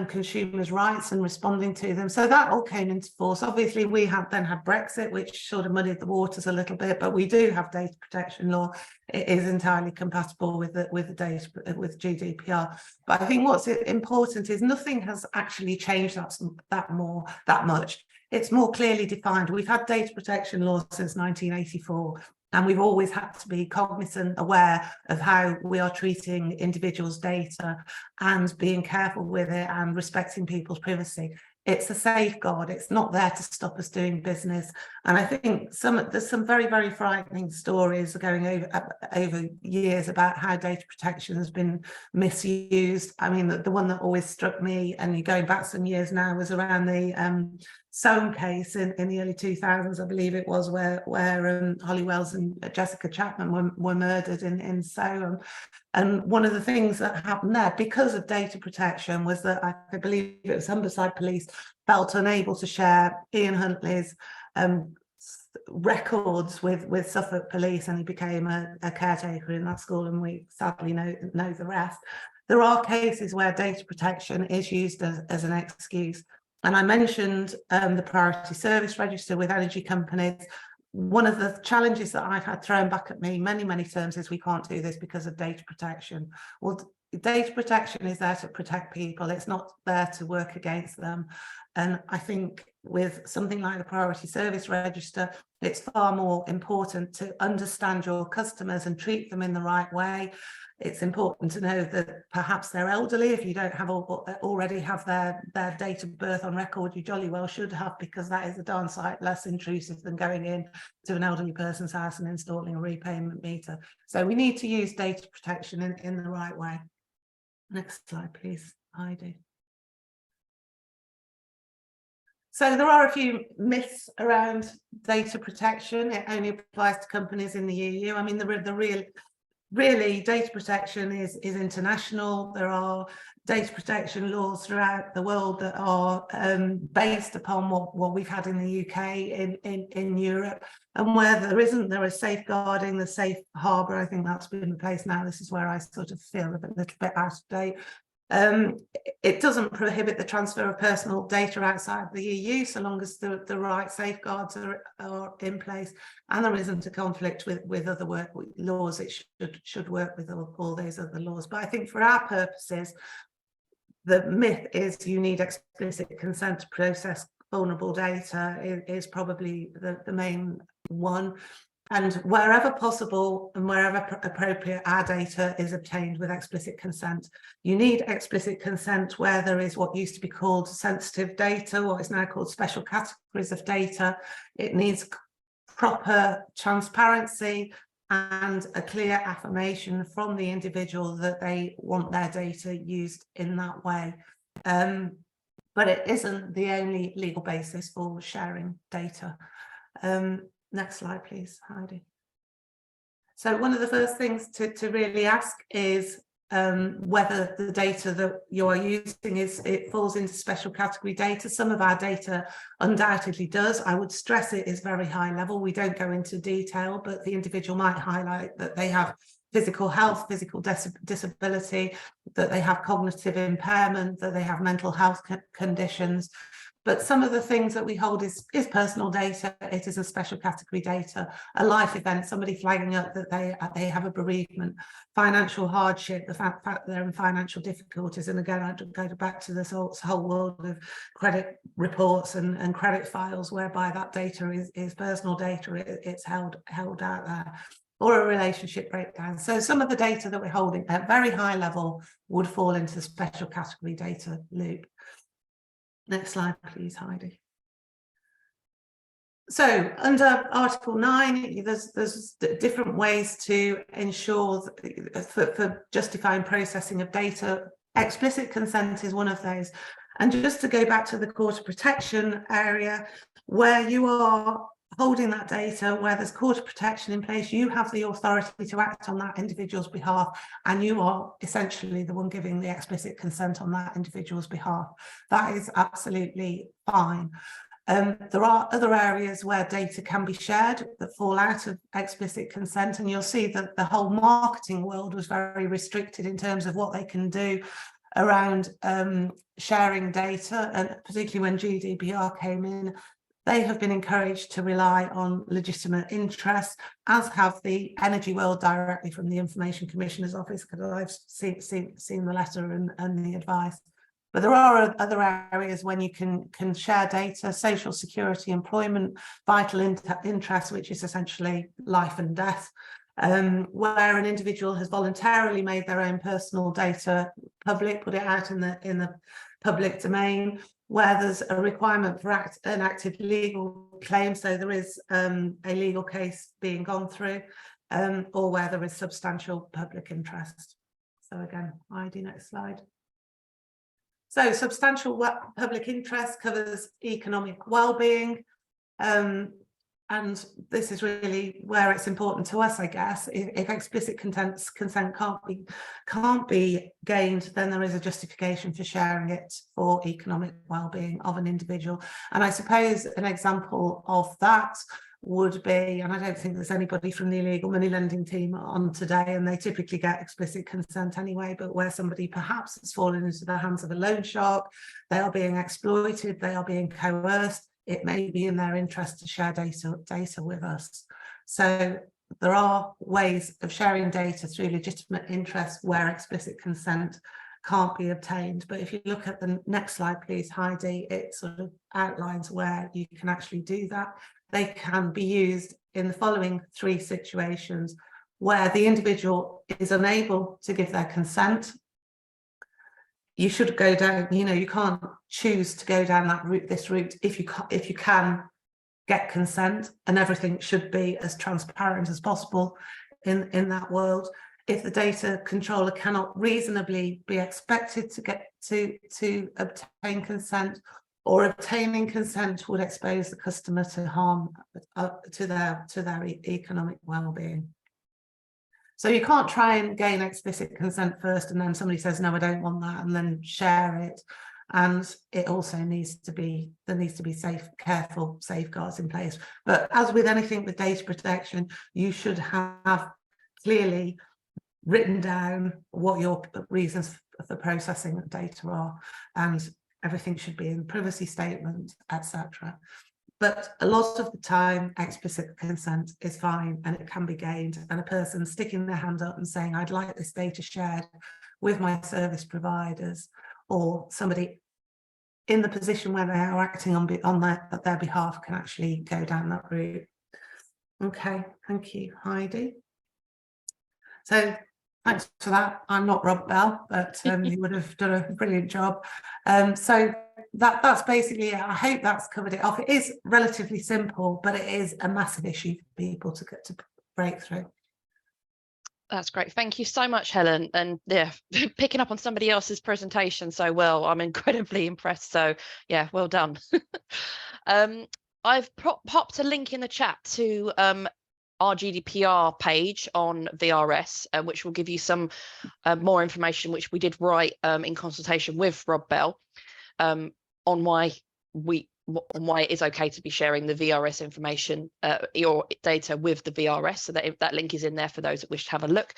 consumers' rights and responding to them. So that all came into force. Obviously, we then had Brexit, which sort of muddied the waters a little bit, but we do have data protection law. It is entirely compatible with with GDPR. But I think what's important is nothing has actually changed that much. It's more clearly defined. We've had data protection laws since 1984. And we've always had to be cognizant, aware of how we are treating individuals' data and being careful with it and respecting people's privacy. It's a safeguard. It's not there to stop us doing business. And I think there's some very, very frightening stories going over years about how data protection has been misused. I mean, the one that always struck me, and going back some years now, was around the Soane case in the early 2000s, I believe it was, where Holly Wells and Jessica Chapman were murdered in Soane. And one of the things that happened there, because of data protection, was that I believe it was Humberside Police felt unable to share Ian Huntley's records with Suffolk Police, and he became a caretaker in that school, and we sadly know the rest. There are cases where data protection is used as an excuse. And I mentioned the Priority Service Register with energy companies. One of the challenges that I've had thrown back at me many terms is we can't do this because of data protection. Well, data protection is there to protect people. It's not there to work against them. And I think with something like the Priority Service Register, it's far more important to understand your customers and treat them in the right way. It's important to know that perhaps they're elderly. If you don't already have their date of birth on record, you jolly well should have, because that is a darn sight less intrusive than going in to an elderly person's house and installing a repayment meter. So we need to use data protection in the right way. Next slide, please, Heidi. So there are a few myths around data protection. It only applies to companies in the EU. I mean, really, data protection is international. There are data protection laws throughout the world that are based upon what we've had in the UK, in Europe. And where there is safeguarding, the safe harbour. I think that's been replaced now. This is where I sort of feel a little bit out of date. It doesn't prohibit the transfer of personal data outside the EU, so long as the right safeguards are in place, and there isn't a conflict with other laws. It should work with all those other laws. But I think for our purposes, the myth is you need explicit consent to process vulnerable data is probably the main one. And wherever possible and wherever appropriate, our data is obtained with explicit consent. You need explicit consent where there is what used to be called sensitive data, what is now called special categories of data. It needs proper transparency and a clear affirmation from the individual that they want their data used in that way. But it isn't the only legal basis for sharing data. Next slide, please, Heidi. So one of the first things to really ask is, whether the data that you are using it falls into special category data. Some of our data undoubtedly does. I would stress it is very high level. We don't go into detail, but the individual might highlight that they have physical health, physical disability, that they have cognitive impairment, that they have mental health conditions. But some of the things that we hold is personal data. It is a special category data, a life event, somebody flagging up that they have a bereavement, financial hardship, the fact that they're in financial difficulties. And again, I'd go back to this whole world of credit reports and credit files, whereby that data is personal data. It's held out there. Or a relationship breakdown. So some of the data that we're holding at very high level would fall into the special category data loop. Next slide, please, Heidi. So under Article 9, there's different ways to ensure for justifying processing of data. Explicit consent is one of those. And just to go back to the court of protection area, where you are holding that data, where there's court of protection in place, you have the authority to act on that individual's behalf, and you are essentially the one giving the explicit consent on that individual's behalf. That is absolutely fine. There are other areas where data can be shared that fall out of explicit consent, and you'll see that the whole marketing world was very restricted in terms of what they can do around sharing data, and particularly when GDPR came in. They have been encouraged to rely on legitimate interests, as have the energy world directly from the Information Commissioner's Office, because I've seen the letter and the advice. But there are other areas when you can share data: social security, employment, vital interest, which is essentially life and death, where an individual has voluntarily made their own personal data public, put it out in the public domain, where there's a requirement for an active legal claim, so there is a legal case being gone through, or where there is substantial public interest. So again, Heidi, next slide. So substantial public interest covers economic well-being, and this is really where it's important to us, I guess. If explicit consent can't be gained, then there is a justification for sharing it for economic well-being of an individual. And I suppose an example of that would be, and I don't think there's anybody from the illegal money lending team on today, and they typically get explicit consent anyway, but where somebody perhaps has fallen into the hands of a loan shark, they are being exploited, they are being coerced, it may be in their interest to share data with us. So there are ways of sharing data through legitimate interest where explicit consent can't be obtained. But if you look at the next slide, please, Heidi, it sort of outlines where you can actually do that. They can be used in the following three situations: where the individual is unable to give their consent. You should go down, you can't choose to go down that route, this route, if you can get consent, and everything should be as transparent as possible in that world. If the data controller cannot reasonably be expected to get to obtain consent, or obtaining consent would expose the customer to harm to their economic well-being. So you can't try and gain explicit consent first, and then somebody says, no, I don't want that, and then share it. And it also needs to be, there needs to be careful safeguards in place. But as with anything with data protection, you should have clearly written down what your reasons for processing data are, and everything should be in privacy statement, etc. But a lot of the time, explicit consent is fine and it can be gained. And a person sticking their hand up and saying, I'd like this data shared with my service providers, or somebody in the position where they are acting on their behalf, can actually go down that route. Okay, thank you, Heidi. So thanks for that. I'm not Rob Bell, but he would have done a brilliant job. So that's basically it. I hope that's covered it off. It is relatively simple, but it is a massive issue for people to break through. That's great. Thank you so much, Helen. And yeah, picking up on somebody else's presentation so well, I'm incredibly impressed. So yeah, well done. I've popped a link in the chat to our GDPR page on VRS, which will give you some more information, which we did write in consultation with Rob Bell, on why it is okay to be sharing the VRS information, your data with the VRS. So that link is in there for those that wish to have a look.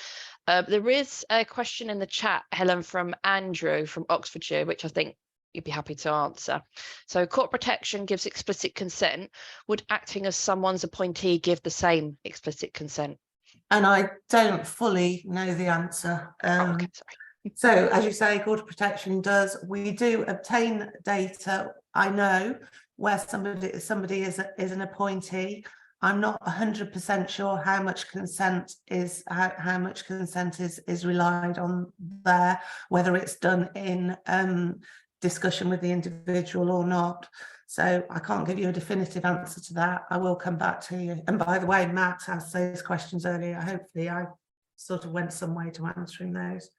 There is a question in the chat, Helen, from Andrew from Oxfordshire, which I think you'd be happy to answer. So court protection gives explicit consent. Would acting as someone's appointee give the same explicit consent? And I don't fully know the answer. Okay, sorry. So as you say, court of protection does. We do obtain data. I know where somebody is an appointee. I'm not 100% sure how much consent is relied on there, whether it's done in discussion with the individual or not. So I can't give you a definitive answer to that. I will come back to you. And by the way, Matt asked those questions earlier. Hopefully I sort of went some way to answering those.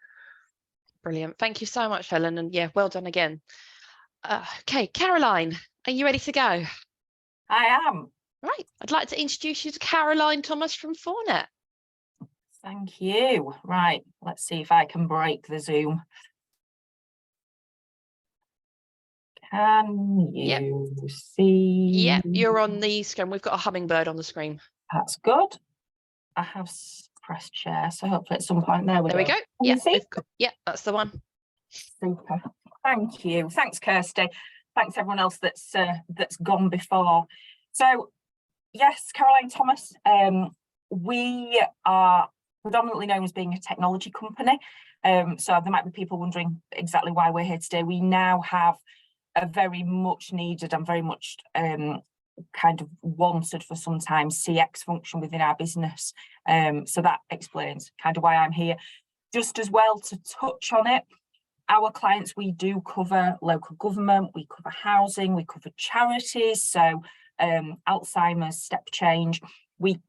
Brilliant. Thank you so much, Helen. And yeah, well done again. Okay, Caroline, are you ready to go? I am. Right. I'd like to introduce you to Caroline Thomas from Forenet. Thank you. Right. Let's see if I can break the Zoom. Can you see? Yeah, you're on the screen. We've got a hummingbird on the screen. That's good. I have pressed share, so hopefully at some point there we go. Yeah, you see? Yeah, that's the one. Super. Thank you. Thanks, Kirsty. Thanks everyone else that's gone before. So yes, Caroline Thomas. We are predominantly known as being a technology company. So there might be people wondering exactly why we're here today. We now have a very much needed and very much kind of wanted for some time CX function within our business. So that explains kind of why I'm here. Just as well to touch on it, our clients, we do cover local government, we cover housing, we cover charities, so Alzheimer's, step change. We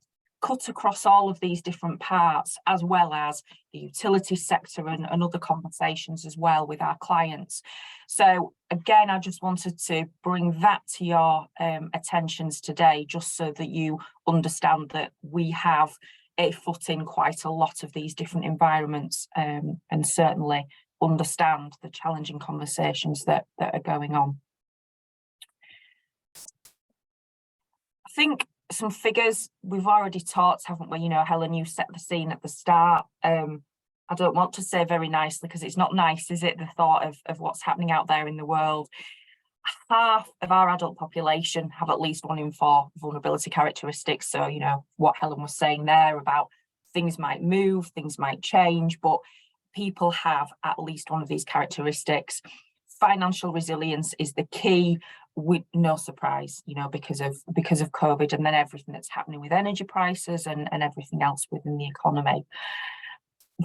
cut across all of these different parts, as well as the utility sector and other conversations as well with our clients. So again, I just wanted to bring that to your attentions today, just so that you understand that we have a foot in quite a lot of these different environments, and certainly understand the challenging conversations that are going on. I think some figures we've already talked, haven't we? You know, Helen, you set the scene at the start. I don't want to say very nicely, because it's not nice, is it? The thought of what's happening out there in the world. Half of our adult population have at least 1 in 4 vulnerability characteristics. So, you know, what Helen was saying there about things might move, things might change, but people have at least one of these characteristics. Financial resilience is the key, with no surprise, you know, because of COVID, and then everything that's happening with energy prices and everything else within the economy.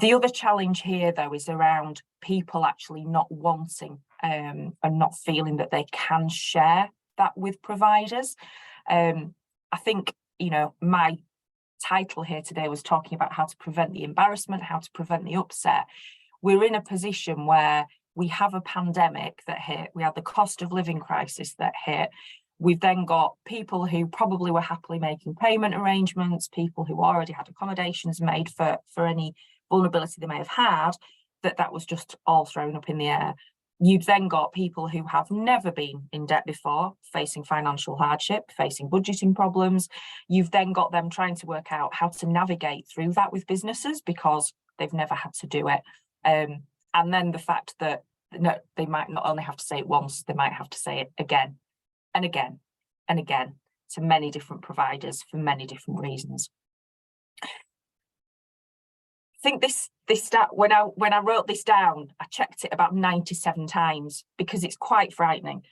The other challenge here, though, is around people actually not wanting and not feeling that they can share that with providers. I think, you know, my title here today was talking about how to prevent the embarrassment, how to prevent the upset. We're in a position where we have a pandemic that hit, we had the cost of living crisis that hit. We've then got people who probably were happily making payment arrangements, people who already had accommodations made for any vulnerability they may have had, that was just all thrown up in the air. You've then got people who have never been in debt before, facing financial hardship, facing budgeting problems. You've then got them trying to work out how to navigate through that with businesses, because they've never had to do it. And then the fact that they might not only have to say it once, they might have to say it again and again and again to many different providers for many different reasons. I think this stat, when I wrote this down, I checked it about 97 times because it's quite frightening.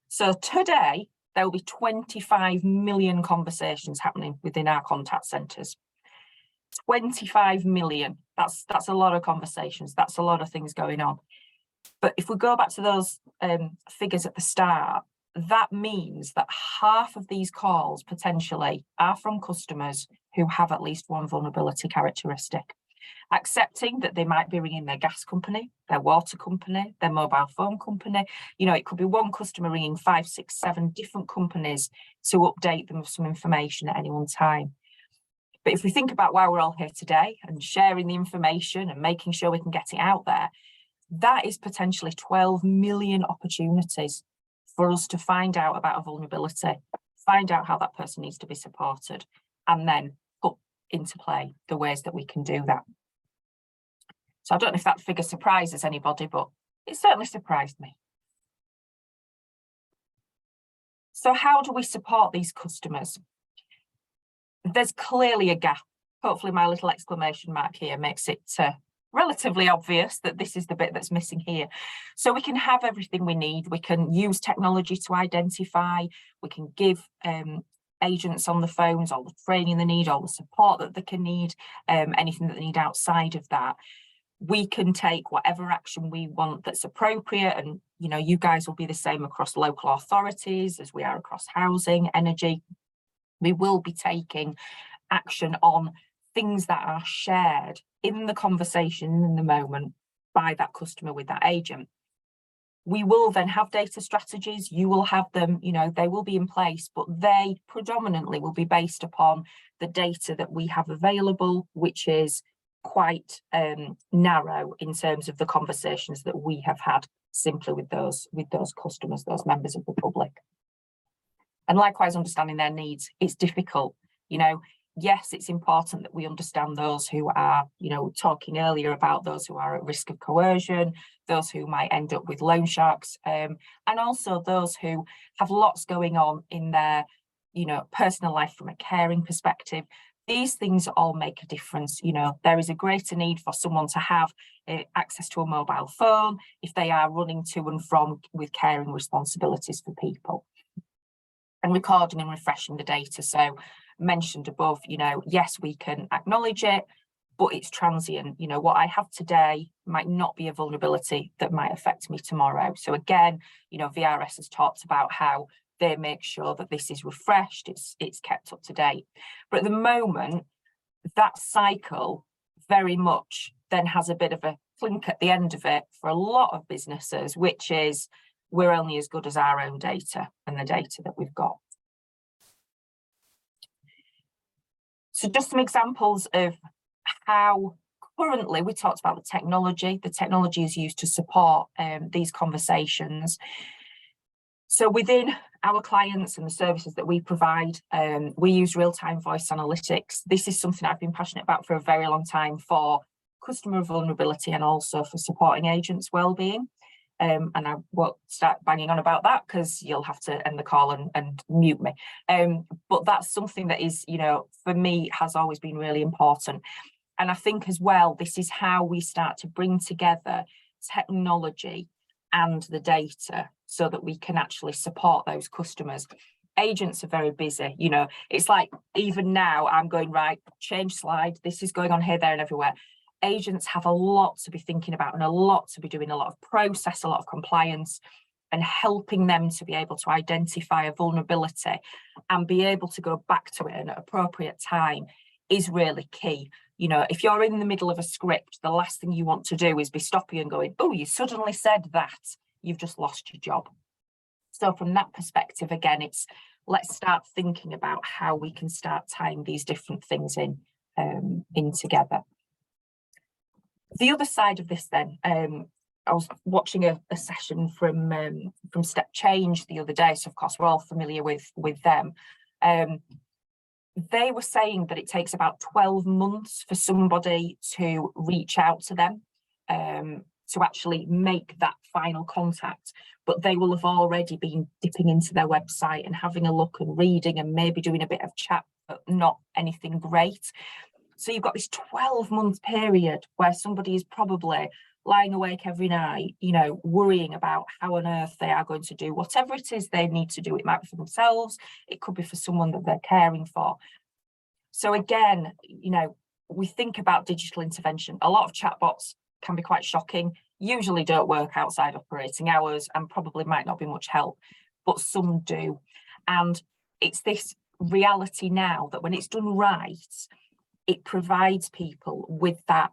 So today there will be 25 million conversations happening within our contact centres. 25 million. That's a lot of conversations. That's a lot of things going on. But if we go back to those figures at the start, that means that half of these calls potentially are from customers who have at least one vulnerability characteristic, accepting that they might be ringing their gas company, their water company, their mobile phone company. You know, it could be one customer ringing 5, 6, 7 different companies to update them with some information at any one time. But if we think about why we're all here today and sharing the information and making sure we can get it out there, that is potentially 12 million opportunities for us to find out about a vulnerability, find out how that person needs to be supported, and then put into play the ways that we can do that. So I don't know if that figure surprises anybody, but it certainly surprised me. So how do we support these customers? There's clearly a gap. Hopefully my little exclamation mark here makes it relatively obvious that this is the bit that's missing here. So we can have everything we need. We can use technology to identify. We can give agents on the phones all the training they need, all the support that they can need, anything that they need outside of that. We can take whatever action we want that's appropriate, and you know, you guys will be the same across local authorities as we are across housing, energy. We will be taking action on things that are shared in the conversation in the moment by that customer with that agent. We will then have data strategies. You will have them, you know, they will be in place, but they predominantly will be based upon the data that we have available, which is quite narrow in terms of the conversations that we have had simply with those customers, those members of the public. And likewise, understanding their needs, it's difficult. You know, yes, it's important that we understand those who are, you know, talking earlier about those who are at risk of coercion, those who might end up with loan sharks, and also those who have lots going on in their, you know, personal life from a caring perspective. These things all make a difference. You know, there is a greater need for someone to have access to a mobile phone if they are running to and from with caring responsibilities for people. And recording and refreshing the data. So mentioned above, you know, yes, we can acknowledge it, but it's transient. You know, what I have today might not be a vulnerability that might affect me tomorrow. So again, you know, VRS has talked about how they make sure that this is refreshed, it's kept up to date. But at the moment, that cycle very much then has a bit of a clink at the end of it for a lot of businesses, which is we're only as good as our own data and the data that we've got. So just some examples of how currently, we talked about the technology is used to support these conversations. So within our clients and the services that we provide, we use real-time voice analytics. This is something I've been passionate about for a very long time for customer vulnerability and also for supporting agents' well-being. And I won't start banging on about that because you'll have to end the call and mute me. But that's something that is, you know, for me has always been really important. And I think as well, this is how we start to bring together technology and the data so that we can actually support those customers. Agents are very busy, you know, it's like even now I'm going, right, change slide, this is going on here, there and everywhere. Agents have a lot to be thinking about and a lot to be doing, a lot of process, a lot of compliance, and helping them to be able to identify a vulnerability and be able to go back to it at an appropriate time is really key. You know, if you're in the middle of a script, the last thing you want to do is be stopping and going, oh, you suddenly said that, you've just lost your job. So from that perspective, again, it's let's start thinking about how we can start tying these different things in together. The other side of this then, I was watching a session from Step Change the other day, so of course we're all familiar with them. They were saying that it takes about 12 months for somebody to reach out to them, to actually make that final contact, but they will have already been dipping into their website and having a look and reading and maybe doing a bit of chat, but not anything great. So you've got this 12-month period where somebody is probably lying awake every night, you know, worrying about how on earth they are going to do whatever it is they need to do. It might be for themselves, it could be for someone that they're caring for. So again, you know, we think about digital intervention. A lot of chatbots can be quite shocking, usually don't work outside operating hours and probably might not be much help, but some do. And it's this reality now that when it's done right, it provides people with that.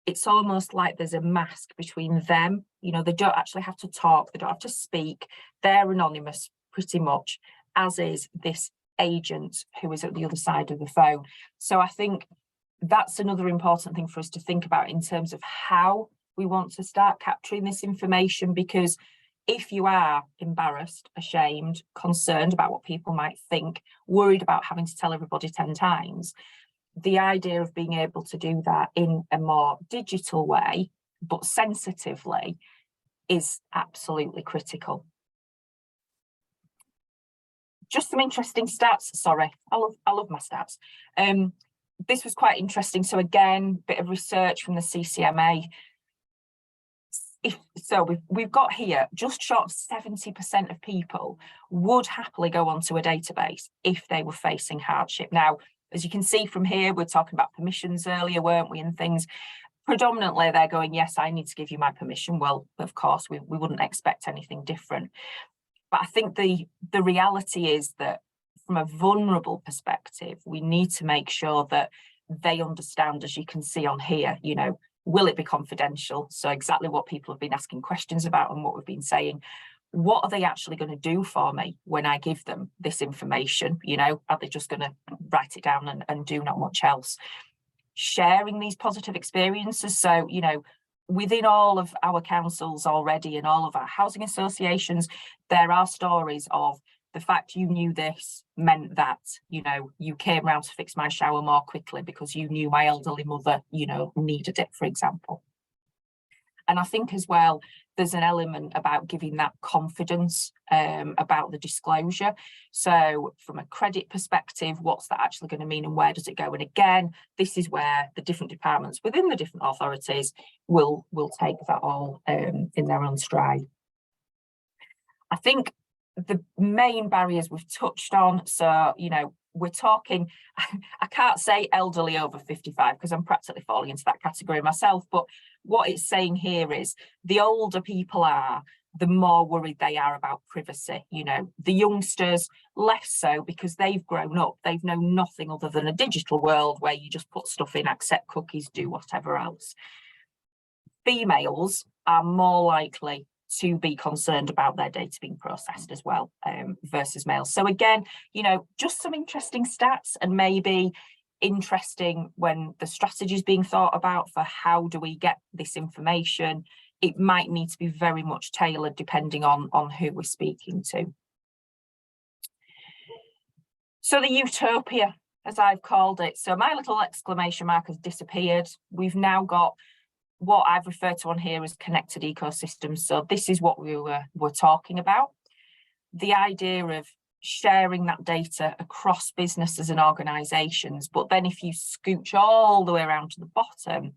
It's almost like there's a mask between them. You know, they don't actually have to talk, they don't have to speak. They're anonymous pretty much, as is this agent who is at the other side of the phone. So I think that's another important thing for us to think about in terms of how we want to start capturing this information, because if you are embarrassed, ashamed, concerned about what people might think, worried about having to tell everybody 10 times, the idea of being able to do that in a more digital way, but sensitively, is absolutely critical. Just some interesting stats. Sorry, I love my stats. This was quite interesting. So again, bit of research from the CCMA. We've got here just short of 70% of people would happily go onto a database if they were facing hardship. Now, as you can see from here, we're talking about permissions earlier, weren't we, and things. Predominantly, they're going, yes, I need to give you my permission. Well, of course, we wouldn't expect anything different. But I think the reality is that from a vulnerable perspective, we need to make sure that they understand, as you can see on here, you know, will it be confidential? So exactly what people have been asking questions about and what we've been saying. What are they actually going to do for me when I give them this information? You know, are they just going to write it down and do not much else? Sharing these positive experiences. So, you know, within all of our councils already and all of our housing associations, there are stories of the fact you knew this meant that, you know, you came round to fix my shower more quickly because you knew my elderly mother, you know, needed it, for example. And I think as well, there's an element about giving that confidence about the disclosure. So from a credit perspective, what's that actually going to mean and where does it go? And again, this is where the different departments within the different authorities will take that all in their own stride. I think the main barriers we've touched on, so, you know, we're talking, I can't say elderly over 55 because I'm practically falling into that category myself, but what it's saying here is the older people are, the more worried they are about privacy. You know, the youngsters less so because they've grown up, they've known nothing other than a digital world where you just put stuff in, accept cookies, do whatever else. Females are more likely to be concerned about their data being processed as well, versus males. So again, you know, just some interesting stats, and maybe interesting when the strategy is being thought about for how do we get this information. It might need to be very much tailored depending on who we're speaking to. So the utopia, as I've called it. So my little exclamation mark has disappeared. We've now got what I've referred to on here as connected ecosystems. So this is what we were talking about. The idea of sharing that data across businesses and organisations. But then if you scooch all the way around to the bottom,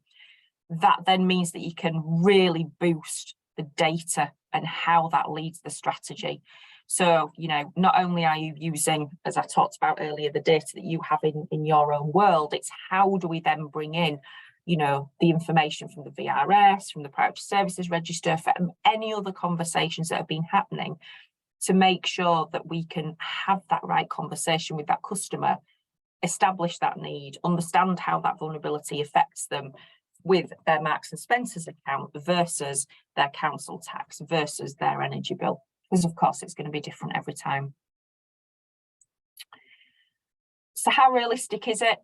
that then means that you can really boost the data and how that leads the strategy. So, you know, not only are you using, as I talked about earlier, the data that you have in your own world, it's how do we then bring in, you know, the information from the VRS, from the Priority Services Register, from any other conversations that have been happening, to make sure that we can have that right conversation with that customer, establish that need, understand how that vulnerability affects them with their Marks and Spencer's account versus their council tax versus their energy bill. Because of course it's going to be different every time. So how realistic is it?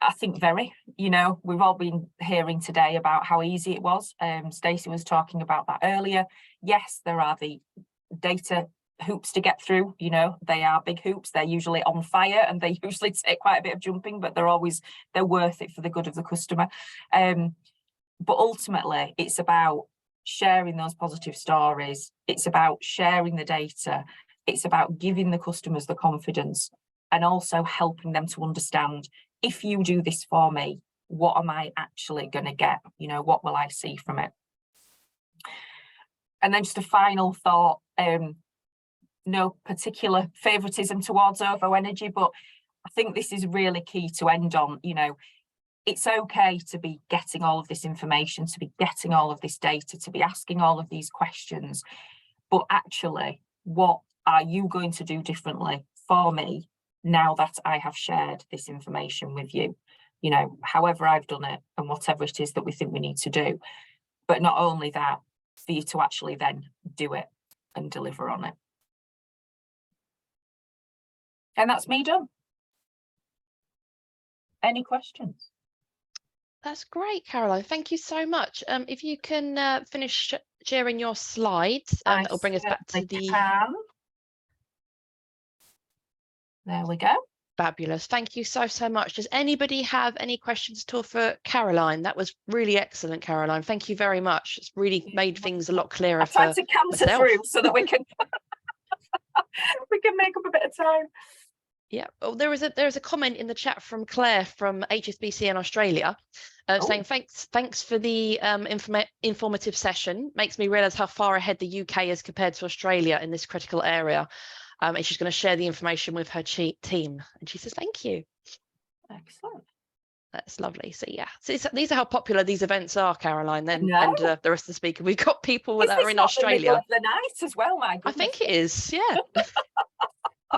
I think very. You know, we've all been hearing today about how easy it was. Stacey was talking about that earlier. Yes, there are the data hoops to get through, you know, they are big hoops, they're usually on fire and they usually take quite a bit of jumping, but they're worth it for the good of the customer. But ultimately it's about sharing those positive stories, it's about sharing the data, it's about giving the customers the confidence and also helping them to understand, if you do this for me, what am I actually going to get? You know, what will I see from it? And then just a final thought, no particular favoritism towards OVO Energy, but I think this is really key to end on. You know, it's okay to be getting all of this information, to be getting all of this data, to be asking all of these questions, but actually, what are you going to do differently for me now that I have shared this information with you? You know, however I've done it and whatever it is that we think we need to do. But not only that, for you to actually then do it and deliver on it. And that's me done. Any questions? That's great, Caroline. Thank you so much. If you can finish sharing your slides, that'll bring us back to the... There we go. Fabulous. Thank you so much. Does anybody have any questions at all for Caroline? That was really excellent, Caroline. Thank you very much. It's really made things a lot clearer. I tried to canter through so that we can we can make up a bit of time. Yeah. Oh, there is a comment in the chat from Claire from HSBC in Australia, saying thanks for the informative session. Makes me realise how far ahead the UK is compared to Australia in this critical area. And she's going to share the information with her team. And she says, thank you. Excellent. That's lovely. So yeah, so these are how popular these events are, Caroline. Then No. and the rest of the speaker, we've got people that are in Australia. The middle of the night as well, my goodness. I think it is. Yeah, like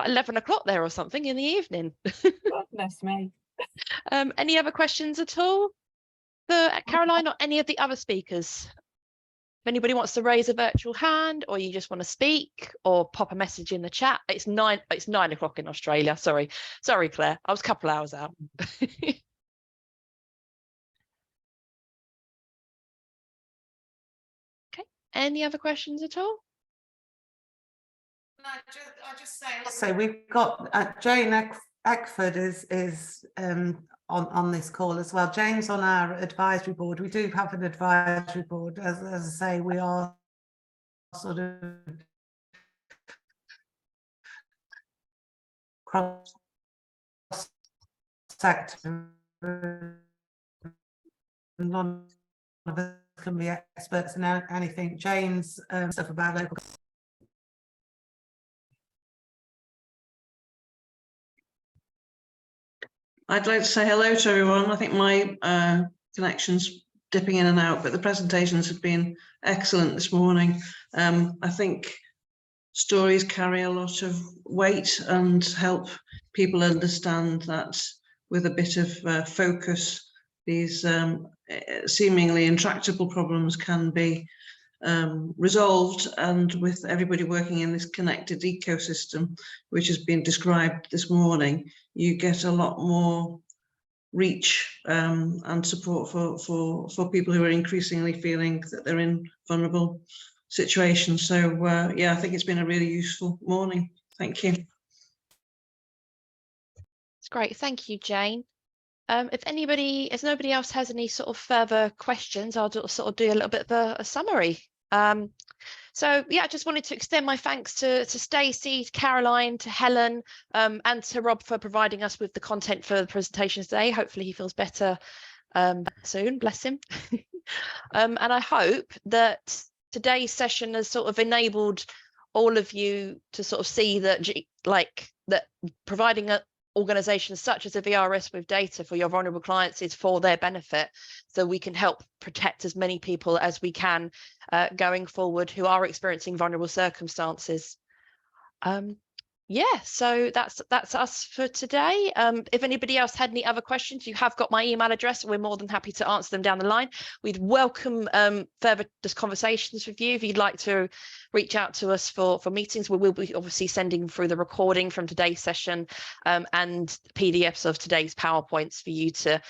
11 o'clock there or something in the evening. Goodness me. Any other questions at all for Caroline or any of the other speakers? If anybody wants to raise a virtual hand, or you just want to speak, or pop a message in the chat. It's 9 o'clock in Australia. Sorry, Claire. I was a couple hours out. Okay. Any other questions at all? No, I just say also we've got Jane Eckford is on this call as well. Jane's on our advisory board. We do have an advisory board. As I say, we are sort of cross sector. None of us can be experts in anything. Jane's stuff about local. I'd like to say hello to everyone. I think my connection's dipping in and out, but the presentations have been excellent this morning. I think stories carry a lot of weight and help people understand that with a bit of focus, these seemingly intractable problems can be resolved, and with everybody working in this connected ecosystem, which has been described this morning, you get a lot more reach and support for people who are increasingly feeling that they're in vulnerable situations. So yeah, I think it's been a really useful morning. Thank you. It's great. Thank you, Jane. If nobody else has any sort of further questions, I'll sort of do a little bit of a summary. So yeah, I just wanted to extend my thanks to Stacey, to Caroline, to Helen, and to Rob for providing us with the content for the presentation today. Hopefully he feels better soon, bless him. And I hope that today's session has sort of enabled all of you to sort of see that that providing organisations such as a VRS with data for your vulnerable clients is for their benefit, so we can help protect as many people as we can going forward who are experiencing vulnerable circumstances. Yeah, so that's us for today. If anybody else had any other questions, you have got my email address, and we're more than happy to answer them down the line. We'd welcome further conversations with you. If you'd like to reach out to us for meetings, we will be obviously sending through the recording from today's session and PDFs of today's PowerPoints for you to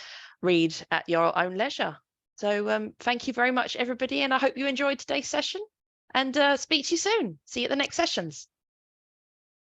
read at your own leisure. So thank you very much, everybody, and I hope you enjoyed today's session, and speak to you soon. See you at the next sessions.